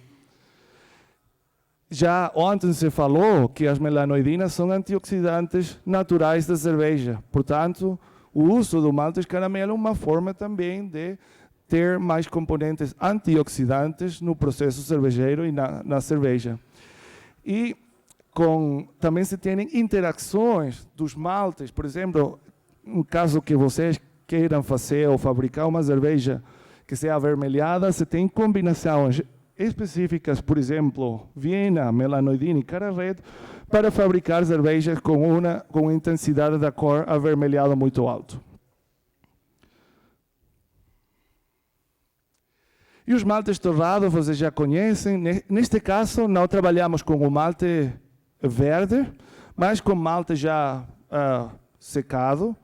Já ontem se falou que as melanoidinas são antioxidantes naturais da cerveja. Portanto, o uso do maltes caramelo é uma forma também de ter mais componentes antioxidantes no processo cervejeiro e na cerveja. E também se tem interações dos maltes. Por exemplo, no caso que vocês queiram fazer ou fabricar uma cerveja que seja avermelhada, se tem combinações específicas, por exemplo, Viena, melanoidina e cara red, para fabricar cervejas com intensidade da cor avermelhada muito alto. E os maltes torrados, vocês já conhecem. Neste caso, não trabalhamos com o malte verde, mas com malte já secado.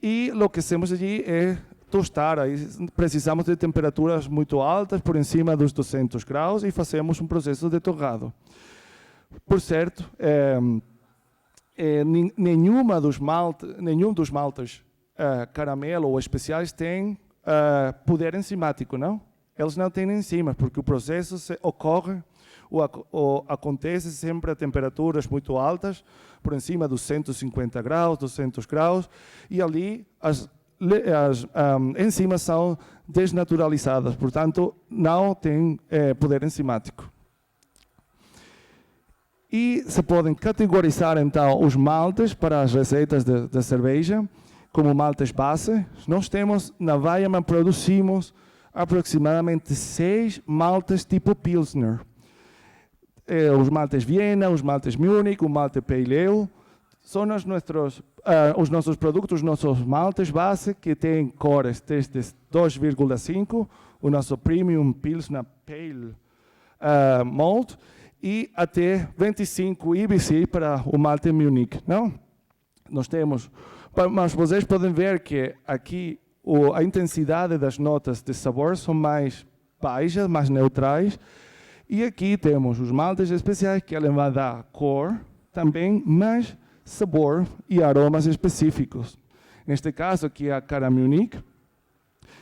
E o que temos ali é tostar. Aí precisamos de temperaturas muito altas, por cima dos 200 graus, e fazemos um processo de torrado. Por certo, nenhum dos maltes caramelo ou especiais tem poder enzimático, não? Eles não têm enzimas, porque o processo ocorre ou acontece sempre a temperaturas muito altas, por cima dos 150 graus, 200 graus, e ali as enzimas são desnaturalizadas, portanto, não tem poder enzimático. E se podem categorizar, então, os maltes para as receitas de cerveja, como maltes base. Nós temos, na Weihenmann, produzimos aproximadamente 6 maltes tipo Pilsner. Os maltes Viena, os maltes Munich, o malte Pale Ale, são os nossos produtos, os nossos maltes base, que têm cores desde 2,5, o nosso Premium Pilsner Pale Malt, e até 25 IBC para o malte Munich, não? Nós temos, mas vocês podem ver que aqui a intensidade das notas de sabor são mais baixas, mais neutrais, e aqui temos os maltes especiais que ele vai dar cor, também mais sabor e aromas específicos. Neste caso aqui é a cara Munich,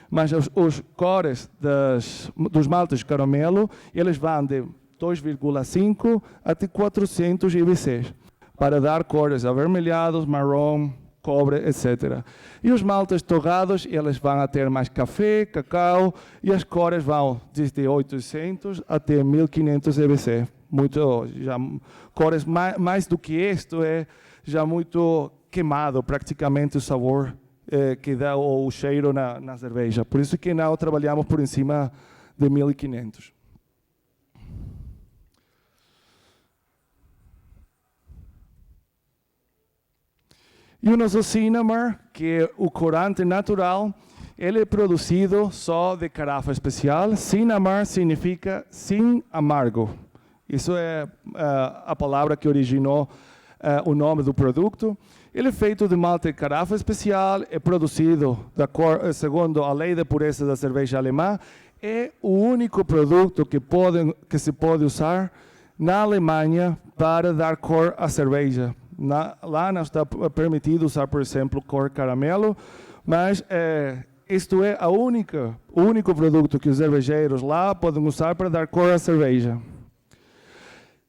mas os cores dos maltes caramelo, eles vão de 2,5 até 400 IBC, para dar cores avermelhados, marrom, cobre, etc. E os maltes torrados, eles vão a ter mais café, cacau, e as cores vão desde 800 até 1500 EBC. Cores mais do que isto, é já muito queimado, praticamente o sabor que dá o cheiro na cerveja. Por isso que não trabalhamos por cima de 1500. E o nosso Sinamar, que é o corante natural, ele é produzido só de garrafa especial. Sinamar significa sem amargo. Isso é a palavra que originou o nome do produto. Ele é feito de malte de carafa especial, é produzido segundo a lei de pureza da cerveja alemã. É o único produto que se pode usar na Alemanha para dar cor à cerveja. Lá não está permitido usar, por exemplo, cor caramelo, mas isto é o único produto que os cervejeiros lá podem usar para dar cor à cerveja.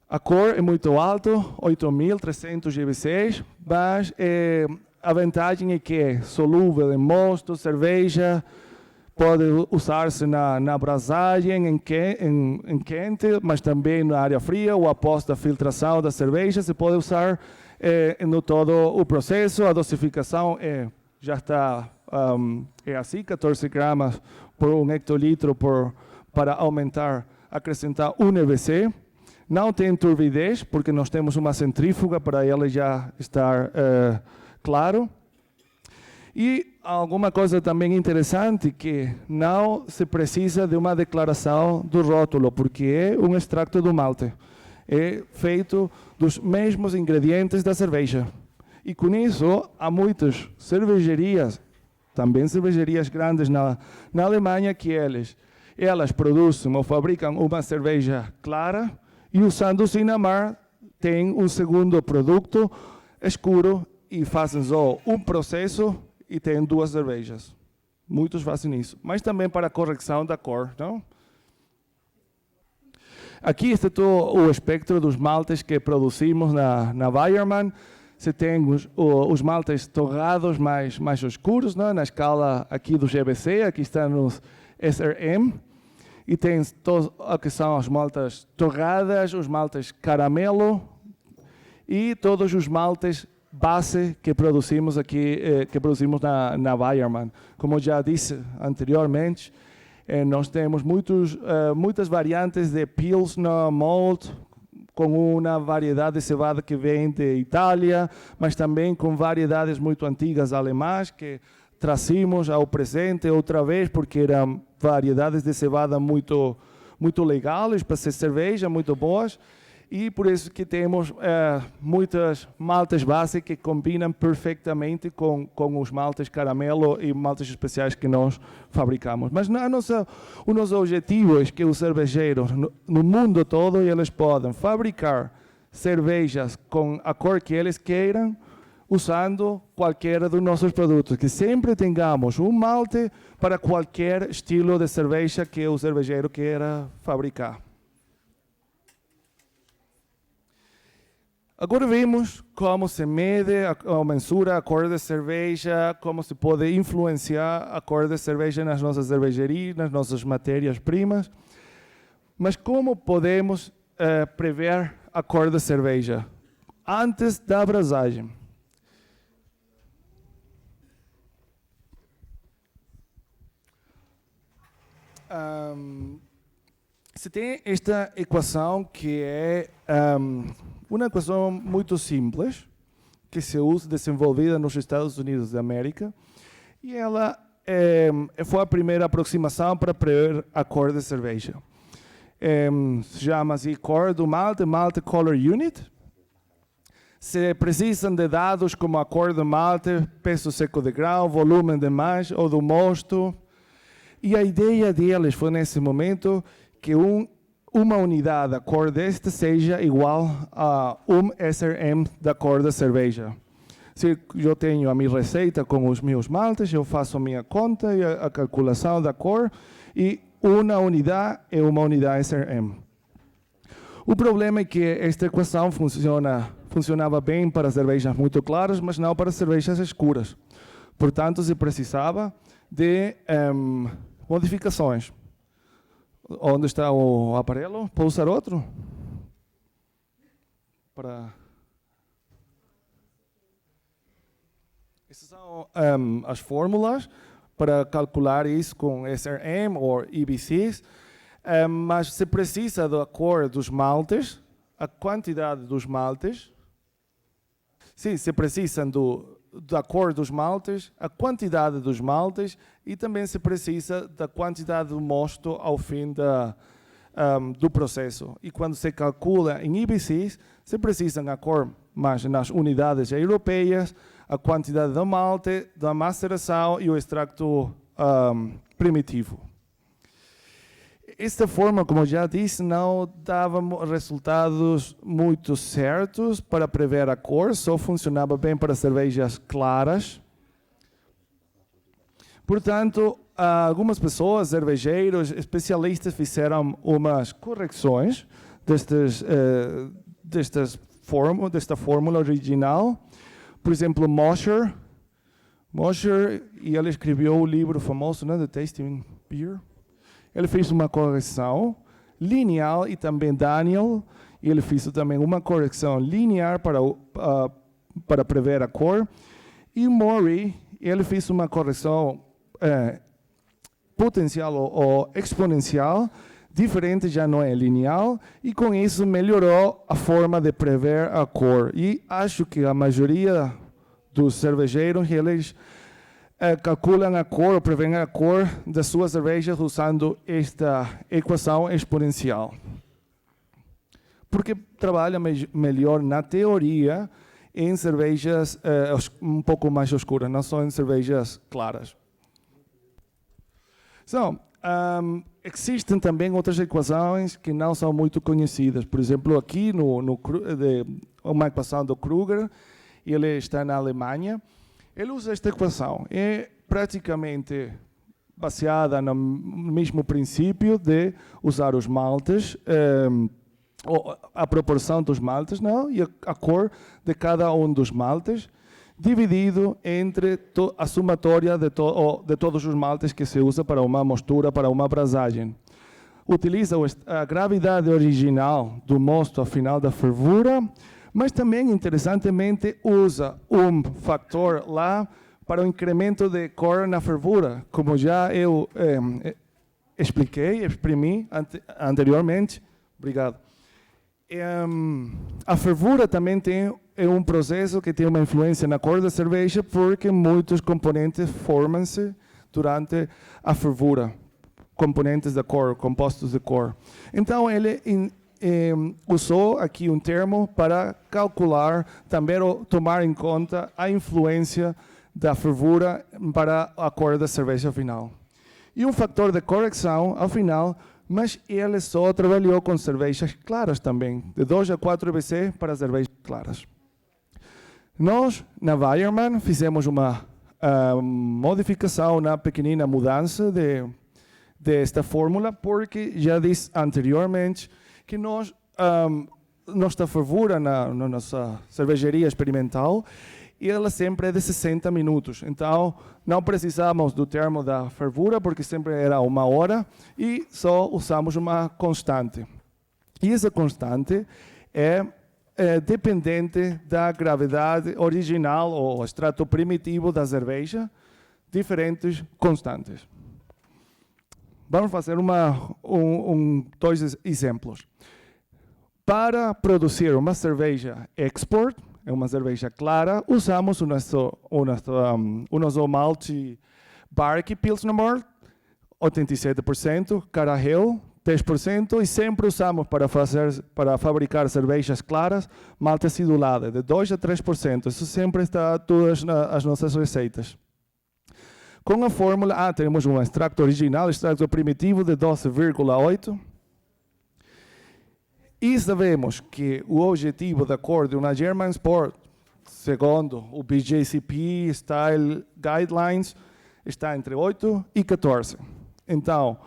A cor é muito alta, 8.300 GBC, mas a vantagem é que é solúvel em mosto, cerveja, pode usar-se na abrasagem, em quente, mas também na área fria ou após a filtração da cerveja. Se pode usar no todo o processo. A dosificação já está assim, 14 gramas por 1 hectolitro para aumentar, acrescentar 1 EBC. Não tem turbidez, porque nós temos uma centrífuga para ele já estar claro. E alguma coisa também interessante, que não se precisa de uma declaração do rótulo, porque é um extrato do malte. É feito dos mesmos ingredientes da cerveja. E com isso, há muitas cervejarias, também cervejarias grandes na Alemanha, que elas produzem ou fabricam uma cerveja clara, e usando o Sinamar, tem um segundo produto escuro e fazem só um processo e tem 2 cervejas. Muitos fazem isso. Mas também para a correção da cor, não? Aqui está todo o espectro dos maltes que produzimos na Weyermann. Você tem os maltes torrados mais escuros, não? Na escala aqui do GBC, aqui estão os SRM. E tem todos que são as maltas torradas, os maltes caramelo e todos os maltes base que produzimos aqui, que produzimos na Weyermann. Como já disse anteriormente, nós temos muitas variantes de Pilsner Malt, com uma variedade de cevada que vem de Itália, mas também com variedades muito antigas alemãs que trazimos ao presente outra vez, porque eram variedades de cevada muito legais para ser cerveja, muito boas, e por isso que temos muitas maltas base que combinam perfeitamente com os maltes caramelo e maltes especiais que nós fabricamos. Mas o nosso objetivo é que os cervejeiros no mundo todo eles podem fabricar cervejas com a cor que eles queiram, usando qualquer dos nossos produtos, que sempre tengamos um malte para qualquer estilo de cerveja que o cervejeiro queira fabricar. Agora vimos como se mede ou mensura a cor da cerveja, como se pode influenciar a cor da cerveja nas nossas cervejarias, nas nossas matérias-primas. Mas como podemos prever a cor da cerveja? Antes da abrasagem. Se tem esta equação que é uma equação muito simples, que se usa, desenvolvida nos Estados Unidos da América, e ela foi a primeira aproximação para prever a cor da cerveja. Se chama assim cor do malte, Malte Color Unit. Se precisam de dados como a cor do malte, peso seco de grão, volume de mash ou do mosto. E a ideia deles foi, nesse momento, que uma unidade da cor deste seja igual a SRM da cor da cerveja. Se eu tenho a minha receita com os meus maltes, eu faço a minha conta e a calculação da cor, e uma unidade é uma unidade SRM. O problema é que esta equação funcionava bem para cervejas muito claras, mas não para cervejas escuras. Portanto, se precisava de modificações. Onde está o aparelho? Pode usar outro? Essas são as fórmulas para calcular isso com SRM ou EBCs, mas se precisa da cor dos maltes, a quantidade dos maltes. Sim, se precisam da cor dos maltes, a quantidade dos maltes, e também se precisa da quantidade do mosto ao fim do processo. E quando se calcula em IBCs, se precisam a cor mais nas unidades europeias, a quantidade da malte, da maceração e o extrato primitivo. Esta forma, como já disse, não dava resultados muito certos para prever a cor, só funcionava bem para cervejas claras. Portanto, algumas pessoas, cervejeiros, especialistas, fizeram umas correções desta fórmula original. Por exemplo, Mosher, e ele escreveu o livro famoso, né, The Tasting Beer. Ele fez uma correção linear e também Daniel, e ele fez também uma correção linear para prever a cor. E Murray, ele fez uma correção potencial ou exponencial, diferente, já não é linear, e com isso melhorou a forma de prever a cor. E acho que a maioria dos cervejeiros, eles calculam a cor, ou preveem a cor das suas cervejas usando esta equação exponencial. Porque trabalha melhor na teoria em cervejas um pouco mais escuras, não só em cervejas claras. Existem também outras equações que não são muito conhecidas. Por exemplo, aqui uma equação do Kruger, ele está na Alemanha. Ele usa esta equação. É praticamente baseada no mesmo princípio de usar os maltes, a proporção dos maltes, não? E a cor de cada um dos maltes, dividido entre a somatória de todos os maltes que se usa para uma mostura, para uma brasagem. Utiliza a gravidade original do mosto ao final da fervura, mas também, interessantemente, usa um fator lá para o incremento de cor na fervura, como já eu exprimi anteriormente. Obrigado. A fervura também é um processo que tem uma influência na cor da cerveja, porque muitos componentes formam-se durante a fervura, componentes da cor, compostos de cor. Então, ele usou aqui um termo para calcular, também tomar em conta a influência da fervura para a cor da cerveja final. E um fator de correção, ao final, mas ele só trabalhou com cervejas claras também, de 2 a 4 EBC para cervejas claras. Nós, na Weyermann, fizemos uma modificação, uma pequenina mudança desta fórmula, porque já disse anteriormente que nossa fervura na nossa cervejaria experimental, ela sempre é de 60 minutos. Então, não precisamos do termo da fervura, porque sempre era 1 hora, e só usamos uma constante. E essa constante é dependente da gravidade original ou extrato primitivo da cerveja, diferentes constantes. Vamos fazer dois exemplos. Para produzir uma cerveja export, é uma cerveja clara, usamos o nosso malte Bark Pilsner Malt, 87%, Caravel, 10%, e sempre usamos para fabricar cervejas claras, malte acidulada, de 2 a 3%. Isso sempre está todas as nossas receitas. Com a fórmula, temos um extrato original, extrato primitivo de 12,8%. E sabemos que o objetivo da cor de uma German Sport, segundo o BJCP Style Guidelines, está entre 8 e 14. Então,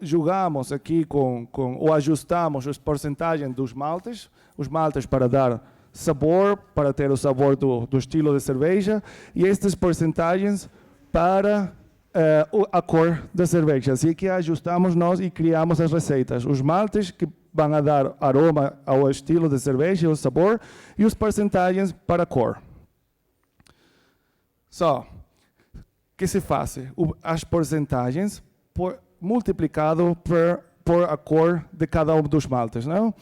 jogamos aqui ou ajustamos as porcentagens dos maltes, os maltes para dar sabor, para ter o sabor do estilo de cerveja, e estas porcentagens para a cor da cerveja. Assim que ajustamos nós e criamos as receitas. Os maltes que vão a dar aroma ao estilo de cerveja, ao sabor, e os porcentagens para a cor. O que se faz? As porcentagens multiplicado por a cor de cada um dos maltes, não?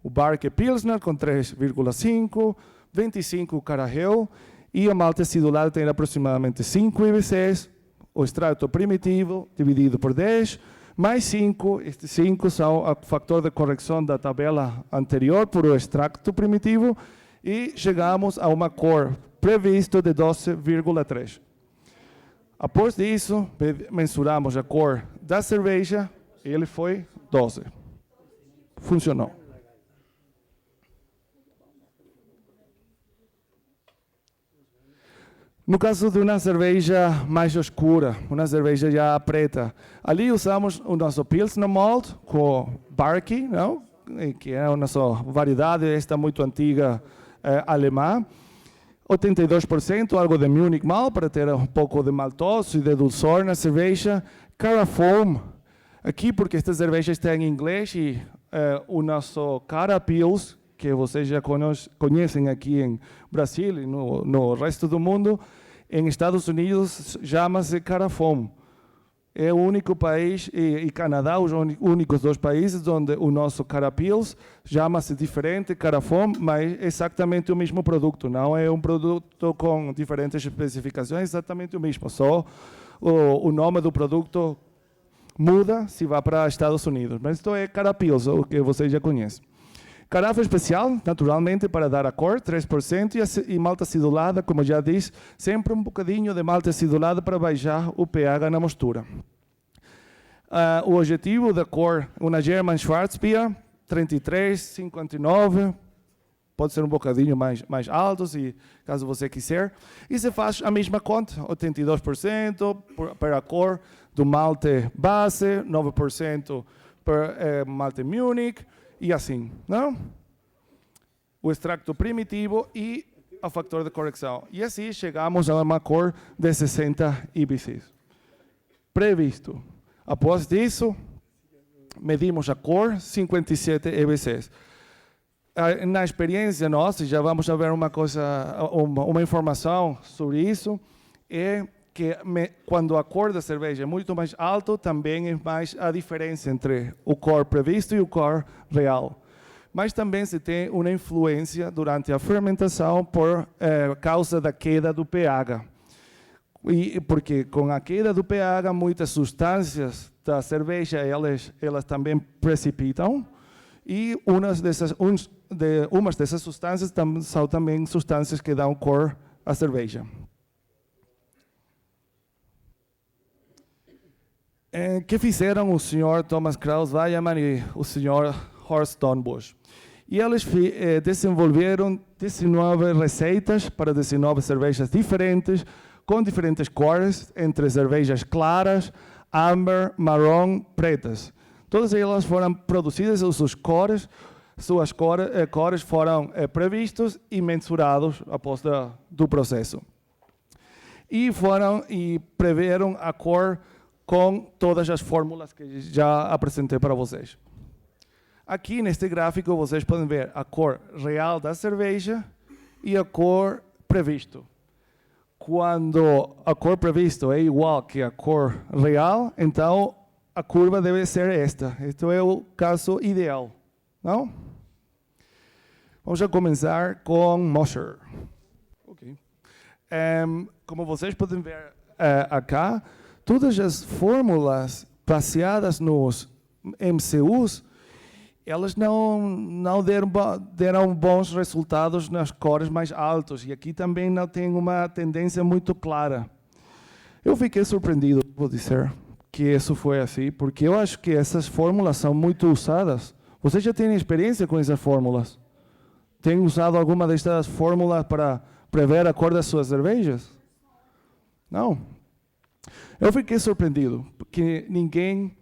O Bark Pilsner com 3,5, 25 Caravel, e a malte acidulada tem aproximadamente 5 IBCs, o extrato primitivo dividido por 10, Mais 5, estes 5 são o fator de correção da tabela anterior por o extrato primitivo e chegamos a uma cor previsto de 12,3. Após disso, mensuramos a cor da cerveja e ele foi 12. Funcionou. No caso de uma cerveja mais escura, uma cerveja já preta, ali usamos o nosso Pilsner Malt com Barky, não? Que é a nossa variedade, esta muito antiga alemã. 82%, algo de Munich Malt, para ter um pouco de maltoso e de dulçor na cerveja. Carafoam, aqui porque esta cerveja está em inglês e o nosso Cara Pils, que vocês já conhecem aqui em Brasil e no resto do mundo, em Estados Unidos chama-se Carafoam. É o único país, e Canadá, os únicos 2 países onde o nosso Cara Pils chama-se diferente, Carafoam, mas exatamente o mesmo produto. Não é um produto com diferentes especificações, exatamente o mesmo. Só o nome do produto muda se vai para Estados Unidos. Mas isto é Cara Pils, o que vocês já conhecem. Carafa especial, naturalmente, para dar a cor, 3%, e malta acidulada, como já disse, sempre um bocadinho de malta acidulada para baixar o pH na mistura. O objetivo da cor, uma German Schwarzbier, 33, 59, pode ser um bocadinho mais alto, caso você quiser. E se faz a mesma conta, 82% para a cor do malte base, 9% para malte Munich, e assim, não? O extracto primitivo e o fator de correção. E assim chegamos a uma cor de 60 IBCs. Previsto. Após disso, medimos a cor, 57 IBCs. Na experiência nossa, já vamos ver uma informação sobre isso, é que quando a cor da cerveja é muito mais alto, também é mais a diferença entre o cor previsto e o cor real. Mas também se tem uma influência durante a fermentação por causa da queda do pH. Porque com a queda do pH, muitas substâncias da cerveja, elas também precipitam, e umas dessas substâncias são também substâncias que dão cor à cerveja. Que fizeram o senhor Thomas Krauss Weyermann e o senhor Horst Dornbusch. E eles desenvolveram 19 receitas para 19 cervejas diferentes, com diferentes cores, entre cervejas claras, amber, marrom, pretas. Todas elas foram produzidas, suas cores foram previstos e mensurados após do processo. E preveram a cor com todas as fórmulas que já apresentei para vocês. Aqui neste gráfico vocês podem ver a cor real da cerveja e a cor previsto. Quando a cor previsto é igual que a cor real, então a curva deve ser esta. Este é o caso ideal, não? Vamos a começar com Mosher. Okay. Como vocês podem ver acá, todas as fórmulas baseadas nos MCUs, elas não deram bons resultados nas cores mais altas. E aqui também não tem uma tendência muito clara. Eu fiquei surpreendido, vou dizer, que isso foi assim, porque eu acho que essas fórmulas são muito usadas. Vocês já têm experiência com essas fórmulas? Tem usado alguma destas fórmulas para prever a cor das suas cervejas? Não. Eu fiquei surpreendido, porque ninguém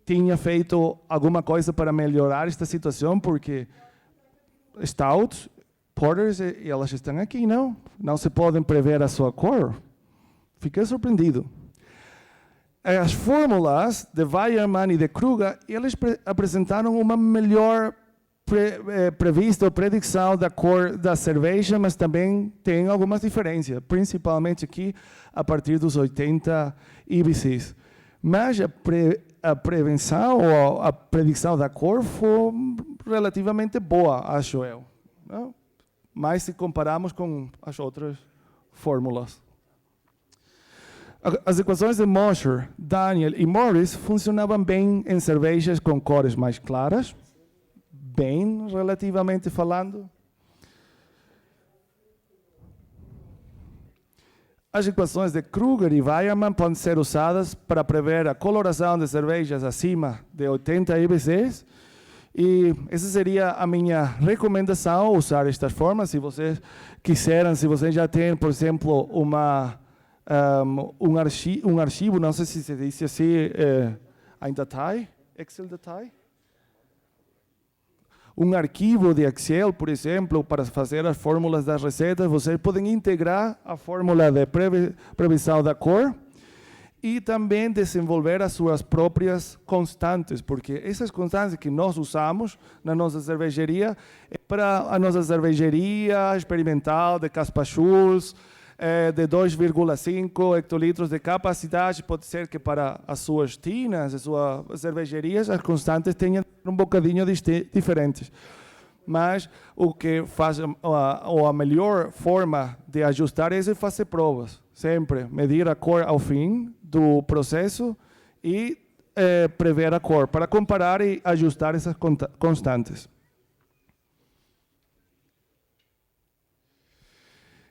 tinha feito alguma coisa para melhorar esta situação, porque stouts, porters, elas estão aqui, não? Não se podem prever a sua cor. Fiquei surpreendido. As fórmulas de Weyermann e de Kruger, eles apresentaram uma melhor predição da cor da cerveja, mas também tem algumas diferenças, principalmente aqui a partir dos 80 IBCs. Mas a prevenção ou a predição da cor foi relativamente boa, acho eu. Não? Mas se compararmos com as outras fórmulas. As equações de Mosher, Daniel e Morris funcionavam bem em cervejas com cores mais claras, bem relativamente falando. As equações de Kruger e Weiermann podem ser usadas para prever a coloração de cervejas acima de 80 IBCs. E essa seria a minha recomendação, usar estas formas. Se vocês quiserem, se vocês já têm, por exemplo, um arquivo, não sei se se diz assim, em Datei, Excel Datei? Um arquivo de Excel, por exemplo, para fazer as fórmulas das receitas, vocês podem integrar a fórmula de previsão da cor e também desenvolver as suas próprias constantes, porque essas constantes que nós usamos na nossa cervejaria é para a nossa cervejaria experimental de Caspar Schulz, de 2,5 hectolitros de capacidade. Pode ser que para as suas tinas, as suas cervejarias, as constantes tenham um bocadinho diferentes. Mas o que faz, ou a melhor forma de ajustar é fazer provas. Sempre medir a cor ao fim do processo e prever a cor, para comparar e ajustar essas constantes.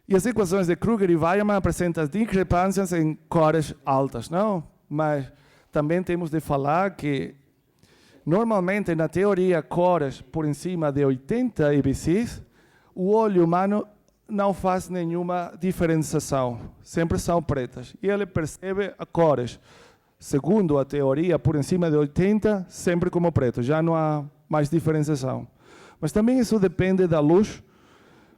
E as equações de Kruger e Weiermann apresentam discrepâncias em cores altas, não? Mas também temos de falar que, normalmente, na teoria, cores por cima de 80 IBCs, o olho humano não faz nenhuma diferenciação, sempre são pretas. E ele percebe as cores, segundo a teoria, por cima de 80, sempre como preto, já não há mais diferenciação. Mas também isso depende da luz,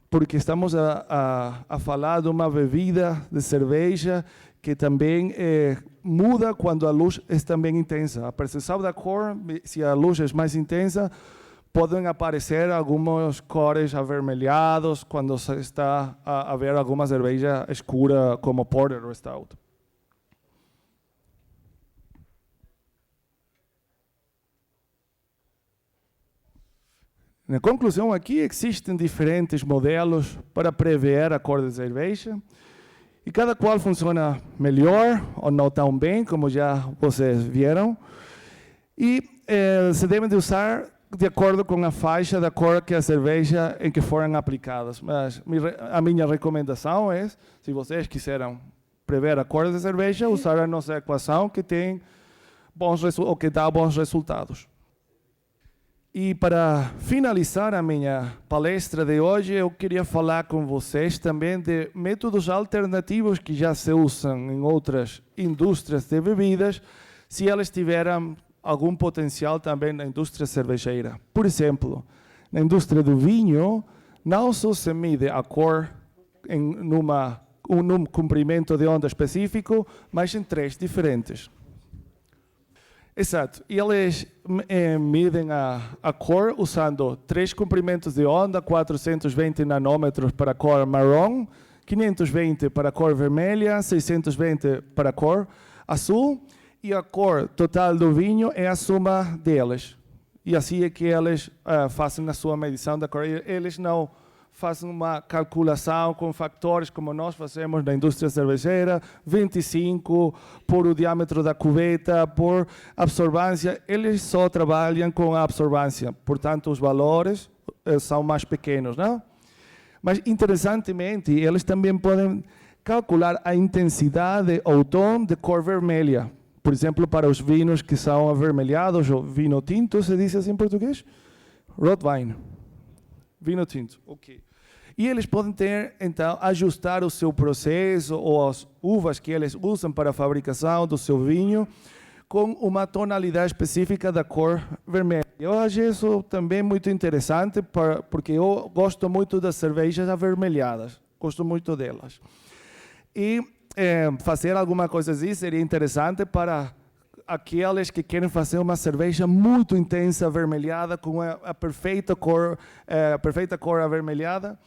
porque estamos a falar de uma bebida de cerveja que também muda quando a luz é também intensa. A percepção da cor, se a luz é mais intensa, podem aparecer algumas cores avermelhadas quando se está a ver alguma cerveja escura como Porter ou Stout. Na conclusão, aqui existem diferentes modelos para prever a cor da cerveja e cada qual funciona melhor ou não tão bem, como já vocês viram. E se devem de usar de acordo com a faixa da cor que a cerveja em que forem aplicadas. Mas a minha recomendação é, se vocês quiserem prever a cor da cerveja, usar a nossa equação que tem ou que dá bons resultados. E para finalizar a minha palestra de hoje, eu queria falar com vocês também de métodos alternativos que já se usam em outras indústrias de bebidas, se elas tiverem algum potencial também na indústria cervejeira. Por exemplo, na indústria do vinho, não só se mide a cor num comprimento de onda específico, mas em 3 diferentes. Exato. E eles medem a cor usando 3 comprimentos de onda, 420 nanômetros para a cor marrom, 520 para a cor vermelha, 620 para a cor azul, e a cor total do vinho é a soma deles. E assim é que eles fazem a sua medição da cor. Eles não fazem uma calculação com fatores como nós fazemos na indústria cervejeira, 25 por o diâmetro da cuveta, por absorvância. Eles só trabalham com a absorvância, portanto os valores são mais pequenos, não? Mas interessantemente, eles também podem calcular a intensidade ou tom de cor vermelha. Por exemplo, para os vinhos que são avermelhados, ou vinho tinto, se diz assim em português? Rotwein. Vinho tinto, ok. E eles podem então, ajustar o seu processo ou as uvas que eles usam para a fabricação do seu vinho com uma tonalidade específica da cor vermelha. Eu acho isso também muito interessante, porque eu gosto muito das cervejas avermelhadas, gosto muito delas. E fazer alguma coisa assim seria interessante para aqueles que querem fazer uma cerveja muito intensa, avermelhada, com a perfeita cor avermelhada.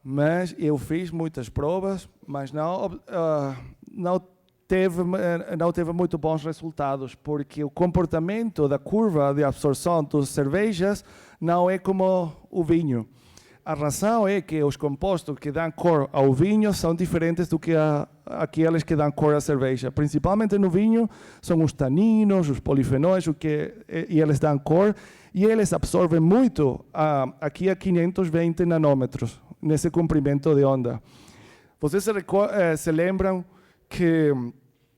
Mas eu fiz muitas provas, mas não teve muito bons resultados, porque o comportamento da curva de absorção das cervejas não é como o vinho. A razão é que os compostos que dão cor ao vinho são diferentes do que aqueles que dão cor à cerveja. Principalmente no vinho são os taninos, os polifenóis, e eles dão cor, e eles absorvem muito aqui a 520 nanômetros, nesse comprimento de onda. Vocês se lembram que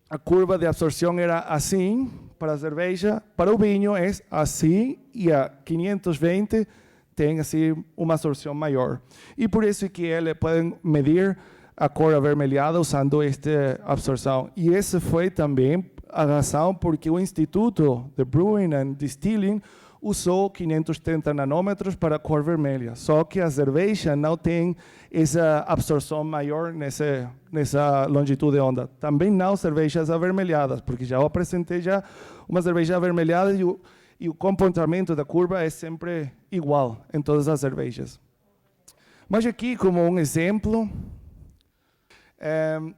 a curva de absorção era assim para a cerveja? Para o vinho é assim, e a 520 tem assim uma absorção maior. E por isso que eles podem medir a cor avermelhada usando esta absorção. E essa foi também a razão porque o Instituto de Brewing and Distilling usou 530 nanômetros para a cor vermelha. Só que a cerveja não tem essa absorção maior nessa longitude de onda. Também não cervejas avermelhadas, porque já eu apresentei uma cerveja avermelhada e o comportamento da curva é sempre igual em todas as cervejas. Mas aqui, como um exemplo,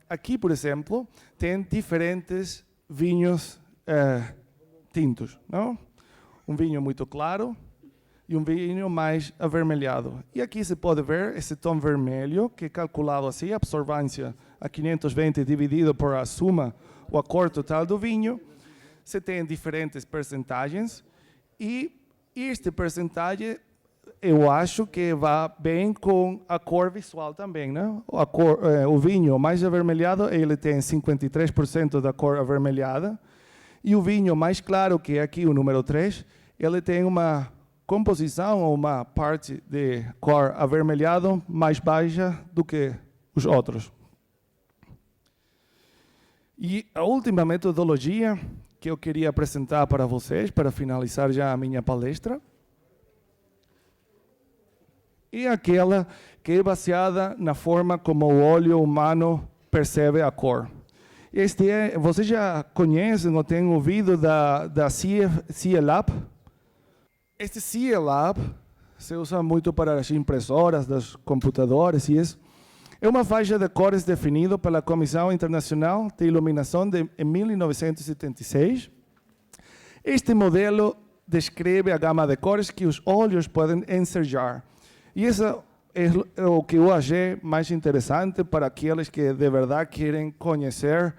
aqui, por exemplo, tem diferentes vinhos tintos, não? Um vinho muito claro e um vinho mais avermelhado. E aqui se pode ver esse tom vermelho, que é calculado assim, a absorvância a 520 dividido por a soma, ou a cor total do vinho. Você tem diferentes percentagens, e este percentagem eu acho que vai bem com a cor visual também, né? O vinho mais avermelhado, ele tem 53% da cor avermelhada, e o vinho mais claro, que é aqui o número 3, ele tem uma composição ou uma parte de cor avermelhado mais baixa do que os outros. E a última metodologia que eu queria apresentar para vocês, para finalizar já a minha palestra, é aquela que é baseada na forma como o olho humano percebe a cor. Vocês já conhecem ou têm ouvido da CIELAB? Este CIELAB se usa muito para as impressoras, dos computadores e isso. É uma faixa de cores definida pela Comissão Internacional de Iluminação em 1976. Este modelo descreve a gama de cores que os olhos podem enxergar. E isso é o que eu achei mais interessante para aqueles que de verdade querem conhecer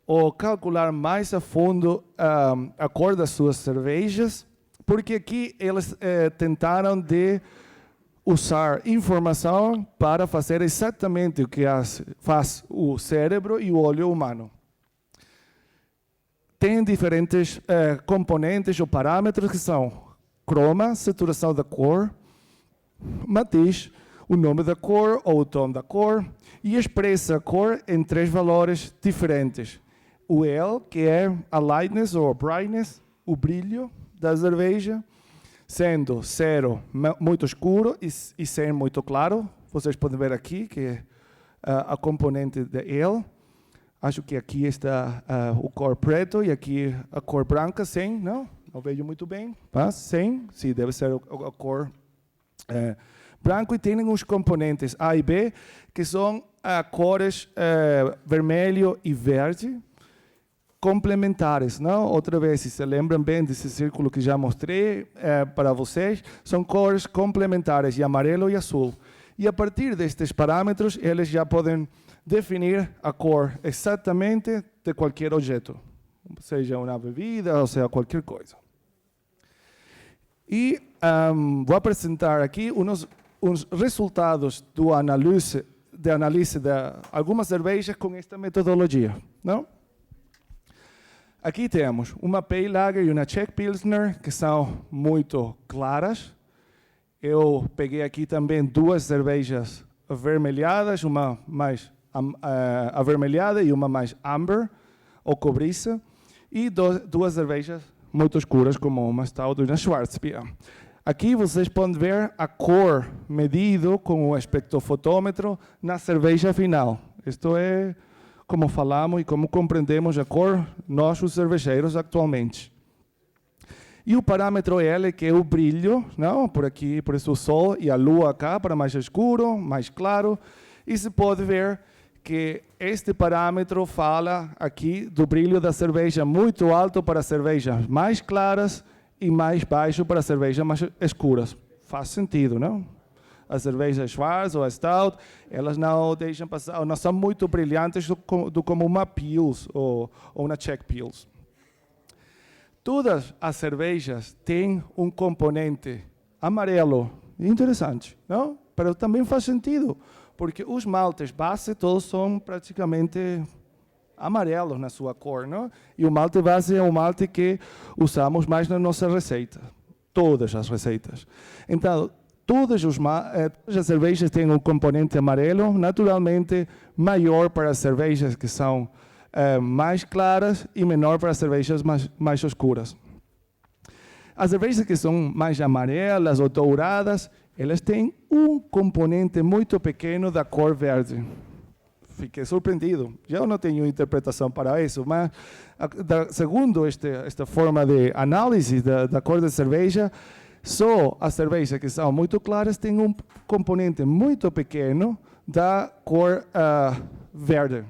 ou calcular mais a fundo a cor das suas cervejas, porque aqui eles tentaram de usar informação para fazer exatamente o que faz o cérebro e o olho humano. Tem diferentes componentes ou parâmetros que são croma, saturação da cor, matiz, o nome da cor ou o tom da cor, e expressa a cor em 3 valores diferentes. O L, que é a lightness ou brightness, o brilho da cerveja, sendo 0 muito escuro e 100 muito claro. Vocês podem ver aqui que é a componente de L. Acho que aqui está o cor preto e aqui a cor branca, 100, não? Não vejo muito bem. Mas 100, sim, deve ser a cor branco. E tem os componentes A e B, que são cores vermelho e verde, complementares, não? Outra vez, se se lembram bem desse círculo que já mostrei para vocês, são cores complementares, de amarelo e azul. E a partir destes parâmetros, eles já podem definir a cor exatamente de qualquer objeto, seja uma bebida, ou seja, qualquer coisa. E vou apresentar aqui uns resultados de análise de algumas cervejas com esta metodologia, não? Aqui temos uma Pale Lager e uma Czech Pilsner, que são muito claras. Eu peguei aqui também 2 cervejas avermelhadas, uma mais avermelhada e uma mais amber, ou cobriça, e 2 cervejas muito escuras, como uma Stout e uma Schwarzbier. Aqui vocês podem ver a cor medido com o espectrofotômetro na cerveja final. Isto é como falamos e como compreendemos a cor nós, os cervejeiros, atualmente. E o parâmetro L, que é o brilho, não? Por aqui, por isso o sol e a lua cá, para mais escuro, mais claro. E se pode ver que este parâmetro fala aqui do brilho da cerveja muito alto para cervejas mais claras e mais baixo para cervejas mais escuras. Faz sentido, não? a cerveja Schwarz ou a Stout, elas não deixam passar, não são muito brilhantes como uma Pils ou uma Czech Pils. Todas as cervejas têm um componente amarelo. Interessante, não? Mas também faz sentido, porque os maltes base todos são praticamente amarelos na sua cor, não? E o malte base é um malte que usamos mais na nossa receita. Todas as receitas. Então, todas as cervejas têm um componente amarelo, naturalmente maior para as cervejas que são mais claras e menor para as cervejas mais escuras. As cervejas que são mais amarelas ou douradas, elas têm um componente muito pequeno da cor verde. Fiquei surpreendido. Eu não tenho interpretação para isso, mas segundo esta forma de análise da cor da cerveja, só as cervejas que são muito claras têm um componente muito pequeno da cor verde.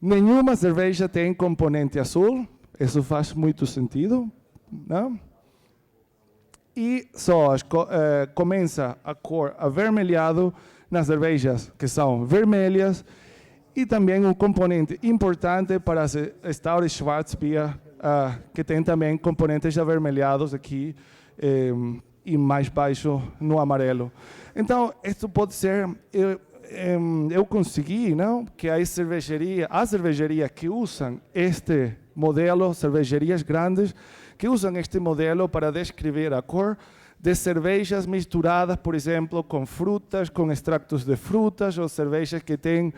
Nenhuma cerveja tem componente azul, isso faz muito sentido, não? E só começa a cor avermelhado nas cervejas que são vermelhas e também um componente importante para as Stout Schwarzbier, que tem também componentes avermelhados aqui e mais baixo no amarelo. Então, isso pode ser... Eu consegui, não, que as cervejarias que usam este modelo, cervejarias grandes, que usam este modelo para descrever a cor de cervejas misturadas, por exemplo, com frutas, com extractos de frutas, ou cervejas que têm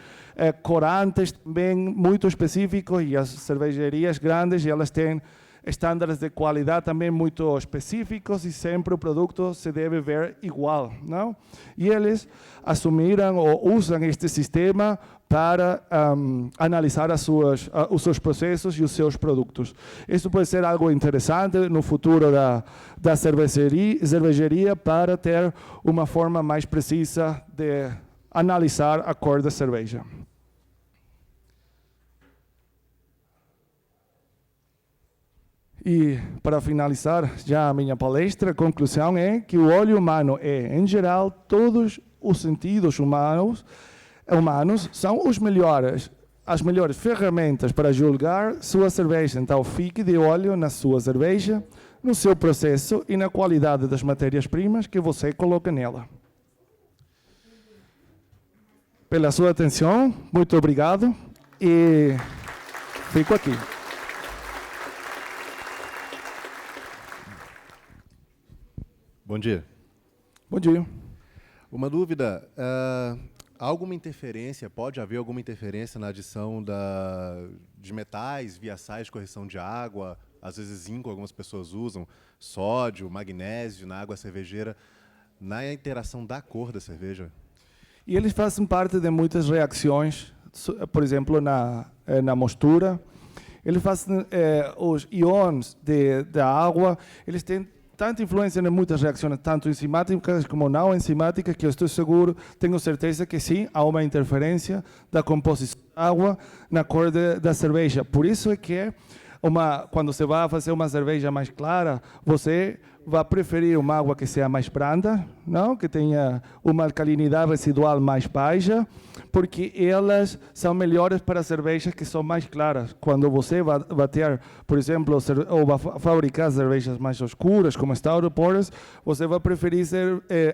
corantes também muito específicos, e as cervejarias grandes, elas têm estándares de qualidade também muito específicos e sempre o produto se deve ver igual, não? E eles assumiram ou usam este sistema para analisar os seus processos e os seus produtos. Isso pode ser algo interessante no futuro da cervejaria para ter uma forma mais precisa de analisar a cor da cerveja. E, para finalizar já a minha palestra, a conclusão é que o olho humano em geral, todos os sentidos humanos são as melhores ferramentas para julgar sua cerveja. Então, fique de olho na sua cerveja, no seu processo e na qualidade das matérias-primas que você coloca nela. Pela sua atenção, muito obrigado e fico aqui. Bom dia. Bom dia. Uma dúvida, pode haver alguma interferência na adição de metais via sais de correção de água, às vezes zinco, algumas pessoas usam, sódio, magnésio na água cervejeira, na interação da cor da cerveja? E eles fazem parte de muitas reações, por exemplo, na mostura. Eles fazem os íons da água, eles têm tanta influência em muitas reações, tanto enzimáticas como não enzimáticas, que eu estou seguro, tenho certeza que sim, há uma interferência da composição da água na cor da cerveja. Por isso é que quando você vai fazer uma cerveja mais clara, você vai preferir uma água que seja mais branda, não? Que tenha uma alcalinidade residual mais baixa, porque elas são melhores para cervejas que são mais claras. Quando você vai ter, por exemplo, ou vai fabricar cervejas mais escuras, como Stout Porters, você vai preferir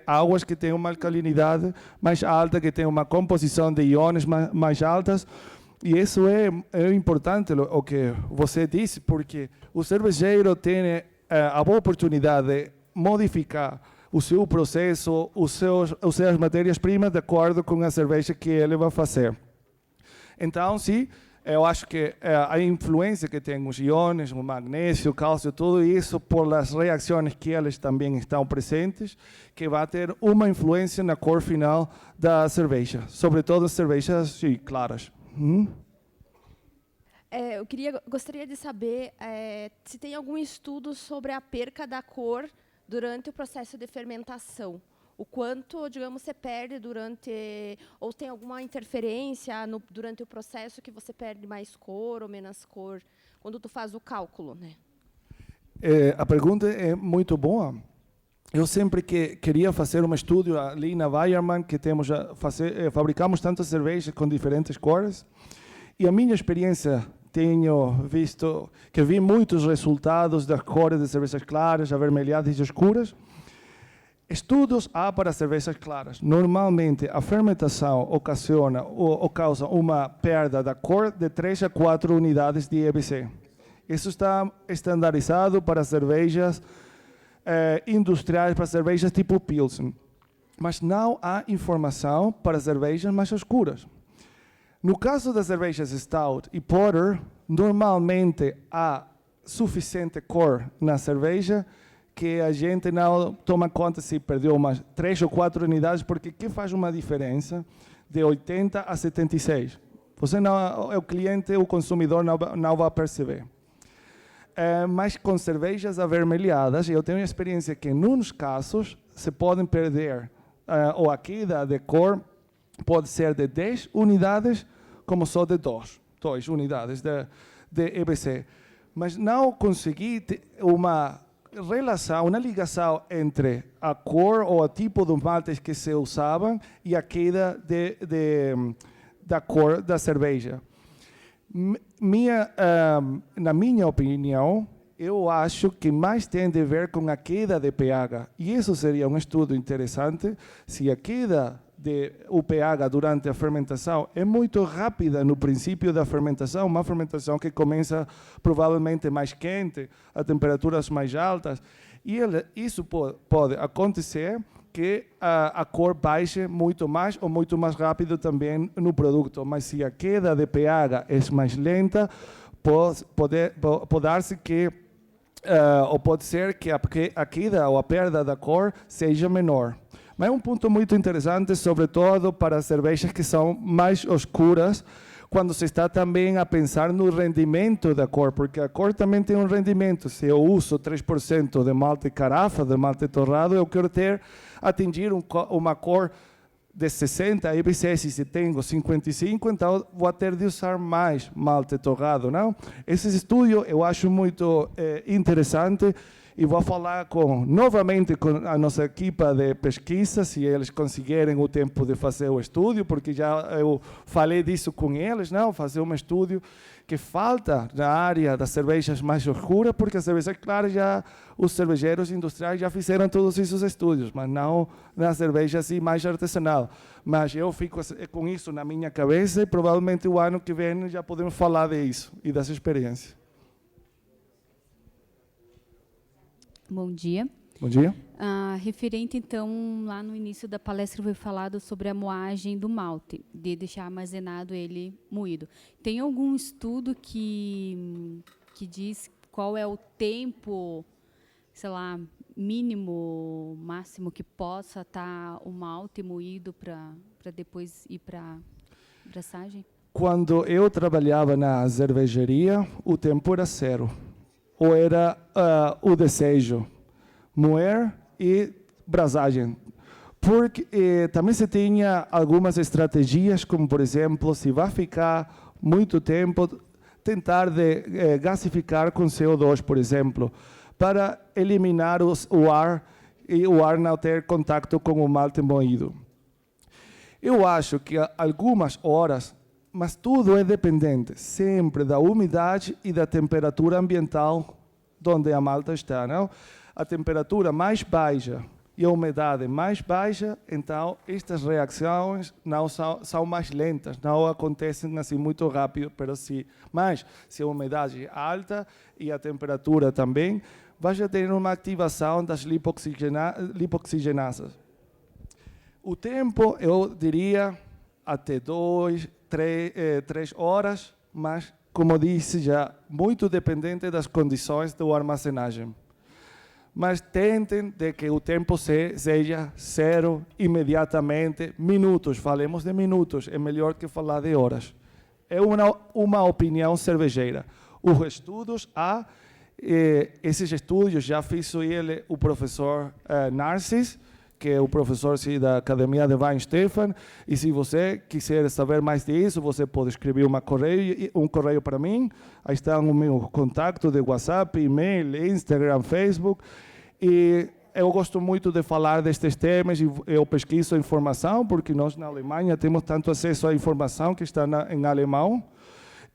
águas que tenham uma alcalinidade mais alta, que tenham uma composição de íons mais altas. E isso é importante o que você disse, porque o cervejeiro tem a boa oportunidade de modificar o seu processo, as suas matérias-primas de acordo com a cerveja que ele vai fazer. Então, sim, eu acho que a influência que tem os íons, o magnésio, o cálcio, tudo isso, por as reações que eles também estão presentes, que vai ter uma influência na cor final da cerveja, sobretudo as cervejas claras. Gostaria de saber se tem algum estudo sobre a perca da cor durante o processo de fermentação. O quanto, digamos, você perde ou tem alguma interferência durante o processo que você perde mais cor ou menos cor, quando tu faz o cálculo, né? A pergunta é muito boa. eu sempre queria fazer um estudo ali na Weyermann, que fabricamos tantas cervejas com diferentes cores, e a minha experiência, tenho visto que vi muitos resultados das cores de cervejas claras, avermelhadas e escuras. Estudos há para cervejas claras. Normalmente, a fermentação ocasiona ou causa uma perda da cor de 3 a 4 unidades de EBC. Isso está estandarizado para cervejas industriais, para cervejas tipo Pilsen. Mas não há informação para cervejas mais escuras. No caso das cervejas Stout e Porter, normalmente há suficiente cor na cerveja que a gente não toma conta se perdeu umas 3 ou 4 unidades, porque que faz uma diferença de 80 a 76? Você não, o cliente, o consumidor não vai perceber. Mas com cervejas avermelhadas, eu tenho experiência que, em uns casos, se podem perder, ou a queda de cor pode ser de 10 unidades, como só de 2 unidades de EBC. Mas não consegui uma relação, uma ligação entre a cor ou o tipo de maltes que se usavam e a queda da cor da cerveja. Na minha opinião, eu acho que mais tem a ver com a queda de pH. E isso seria um estudo interessante, se a queda do pH durante a fermentação é muito rápida no princípio da fermentação, uma fermentação que começa provavelmente mais quente, a temperaturas mais altas, e isso pode acontecer que a cor baixe muito mais ou muito mais rápido também no produto. Mas se a queda de pH é mais lenta, pode dar-se que ou pode ser que a queda ou a perda da cor seja menor. Mas é um ponto muito interessante, sobretudo para cervejas que são mais escuras, quando se está também a pensar no rendimento da cor, porque a cor também tem um rendimento. Se eu uso 3% de malte carafa, de malte torrado, eu quero atingir uma cor de 60 EBC. Se tenho 55, então vou ter de usar mais malte torrado, não? Esse estudo eu acho muito interessante, e vou falar novamente com a nossa equipa de pesquisa, se eles conseguirem o tempo de fazer o estudo, porque já eu falei disso com eles, não? Fazer um estudo que falta na área das cervejas mais escuras, porque as cervejas claras os cervejeiros industriais já fizeram todos esses estudos, mas não na cerveja assim mais artesanal. Mas eu fico com isso na minha cabeça, e provavelmente o ano que vem já podemos falar disso e das experiências. Bom dia. Bom dia. Referente, então, lá no início da palestra foi falado sobre a moagem do malte, de deixar armazenado ele moído. Tem algum estudo que diz qual é o tempo, sei lá, mínimo, máximo que possa estar o malte moído para depois ir para braçagem? Quando eu trabalhava na cervejaria, o tempo era 0. Ou era o desejo, moer e brasagem. Porque também se tinha algumas estratégias, como, por exemplo, se vai ficar muito tempo, tentar gasificar com CO2, por exemplo, para eliminar o ar e o ar não ter contato com o malte moído. Eu acho que algumas horas, mas tudo é dependente sempre da umidade e da temperatura ambiental onde a malta está, não? A temperatura mais baixa e a umidade mais baixa, então estas reações são mais lentas, não acontecem assim muito rápido, mas se a umidade é alta e a temperatura também, vai ter uma ativação das lipoxigenasas. O tempo, eu diria, até 3 horas, mas, como disse já, muito dependente das condições do armazenagem. Mas tentem de que o tempo seja 0 imediatamente, minutos, falemos de minutos, é melhor que falar de horas. É uma opinião cervejeira. Os estudos esses estudos já fez o professor Narcis, que é o professor da Academia de Weihenstephan, e se você quiser saber mais disso, você pode escrever um correio para mim. Aí está o meu contato de WhatsApp, e-mail, Instagram, Facebook, e eu gosto muito de falar destes temas e eu pesquiso informação, porque nós na Alemanha temos tanto acesso à informação que está em alemão,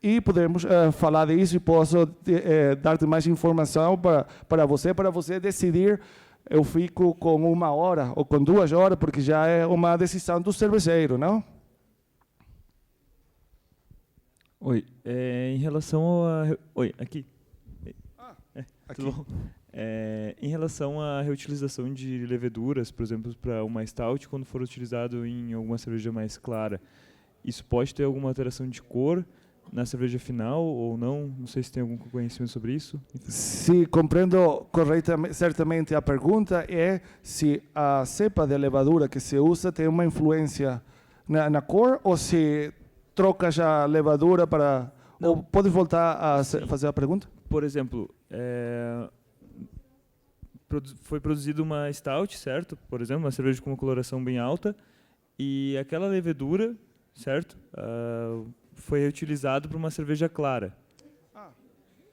e podemos falar disso e posso dar-te mais informação para você decidir. Eu fico com 1 hora ou com 2 horas, porque já é uma decisão do cervejeiro, não? Oi, em relação a... Oi, aqui. Aqui. Tudo bom? Em relação à reutilização de leveduras, por exemplo, para uma stout, quando for utilizado em alguma cerveja mais clara, isso pode ter alguma alteração de cor na cerveja final ou não? Não sei se tem algum conhecimento sobre isso. Se compreendo corretamente, certamente a pergunta é se a cepa de levadura que se usa tem uma influência na cor ou se trocas a levadura para... Ou pode voltar a fazer a pergunta? Por exemplo, foi produzida uma stout, certo? Por exemplo, uma cerveja com uma coloração bem alta, e aquela levedura, certo? Foi utilizado para uma cerveja clara.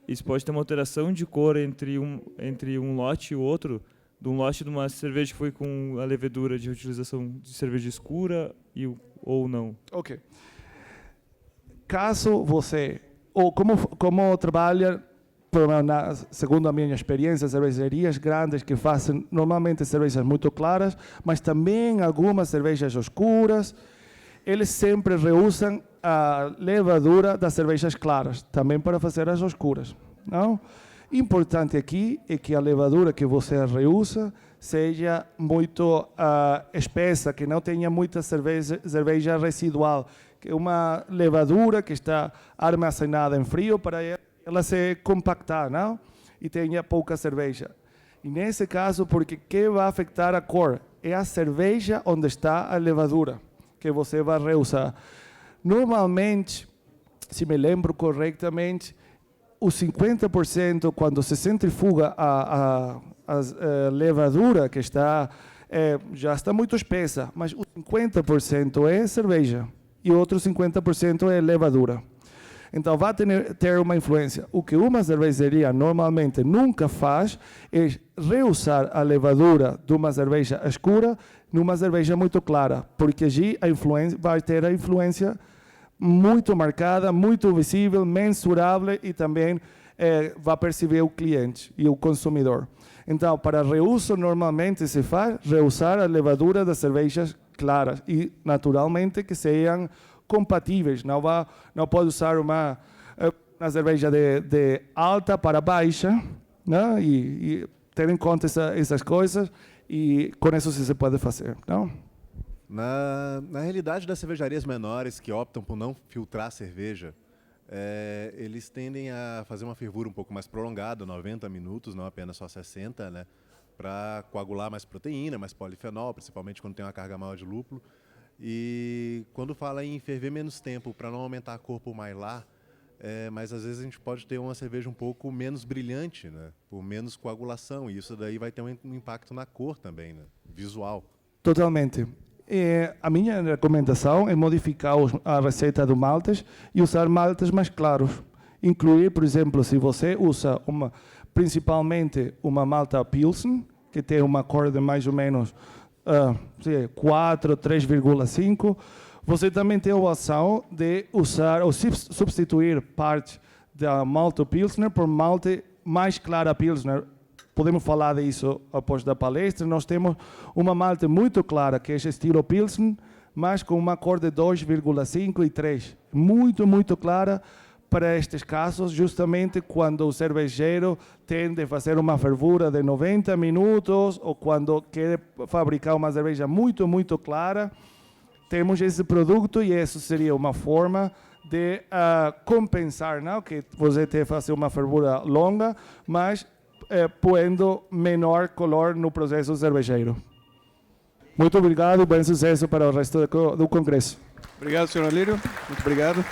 Isso pode ter uma alteração de cor entre um lote e o outro, de um lote de uma cerveja que foi com a levedura de utilização de cerveja escura ou não. Ok. Caso você, ou como trabalha, segundo a minha experiência, cervejarias grandes que fazem normalmente cervejas muito claras, mas também algumas cervejas escuras, eles sempre reusam a levadura das cervejas claras, também para fazer as escuras, não? Importante aqui é que a levadura que você reusa seja muito espessa, que não tenha muita cerveja residual, que é uma levadura que está armazenada em frio para ela se compactar, não? E tenha pouca cerveja. E nesse caso, porque que vai afetar a cor? É a cerveja onde está a levadura que você vai reusar. Normalmente, se me lembro corretamente, os 50%, quando se centrifuga a levadura que está, já está muito espessa, mas os 50% é cerveja e outros 50% é levadura. Então, vai ter uma influência. O que uma cervejaria normalmente nunca faz é reusar a levadura de uma cerveja escura numa cerveja muito clara, porque allí vai ter a influência muito marcada, muito visível, mensurável e também vai perceber o cliente e o consumidor. Então, para reuso, normalmente se faz reusar a levadura das cervejas claras e, naturalmente, que sejam compatíveis. Não pode usar uma cerveja de alta para baixa, né? E ter em conta essas coisas, e com isso se pode fazer, não? Na realidade das cervejarias menores que optam por não filtrar a cerveja, eles tendem a fazer uma fervura um pouco mais prolongada, 90 minutos, não apenas só 60, né? Para coagular mais proteína, mais polifenol, principalmente quando tem uma carga maior de lúpulo. E quando fala em ferver menos tempo, para não aumentar a cor por Maillard, mas às vezes a gente pode ter uma cerveja um pouco menos brilhante, né? Por menos coagulação, e isso daí vai ter um impacto na cor também, né? Visual. Totalmente. A minha recomendação é modificar a receita do maltes e usar maltes mais claros. Incluir, por exemplo, se você usa principalmente uma malta Pilsen, que tem uma cor de mais ou menos 4, 3,5, você também tem a opção de usar ou substituir parte da malta Pilsner por malte mais clara Pilsner. Podemos falar disso após da palestra. Nós temos uma malte muito clara, que é estilo Pilsen, mas com uma cor de 2,5 e 3. Muito, muito clara para estes casos, justamente quando o cervejeiro tende a fazer uma fervura de 90 minutos ou quando quer fabricar uma cerveja muito, muito clara. Temos esse produto e isso seria uma forma de compensar, não? Que você tem que fazer uma fervura longa, mas pondo menor color no processo cervejeiro. Muito obrigado e bom sucesso para o resto do congresso. Obrigado, Sr. Alírio. Muito obrigado.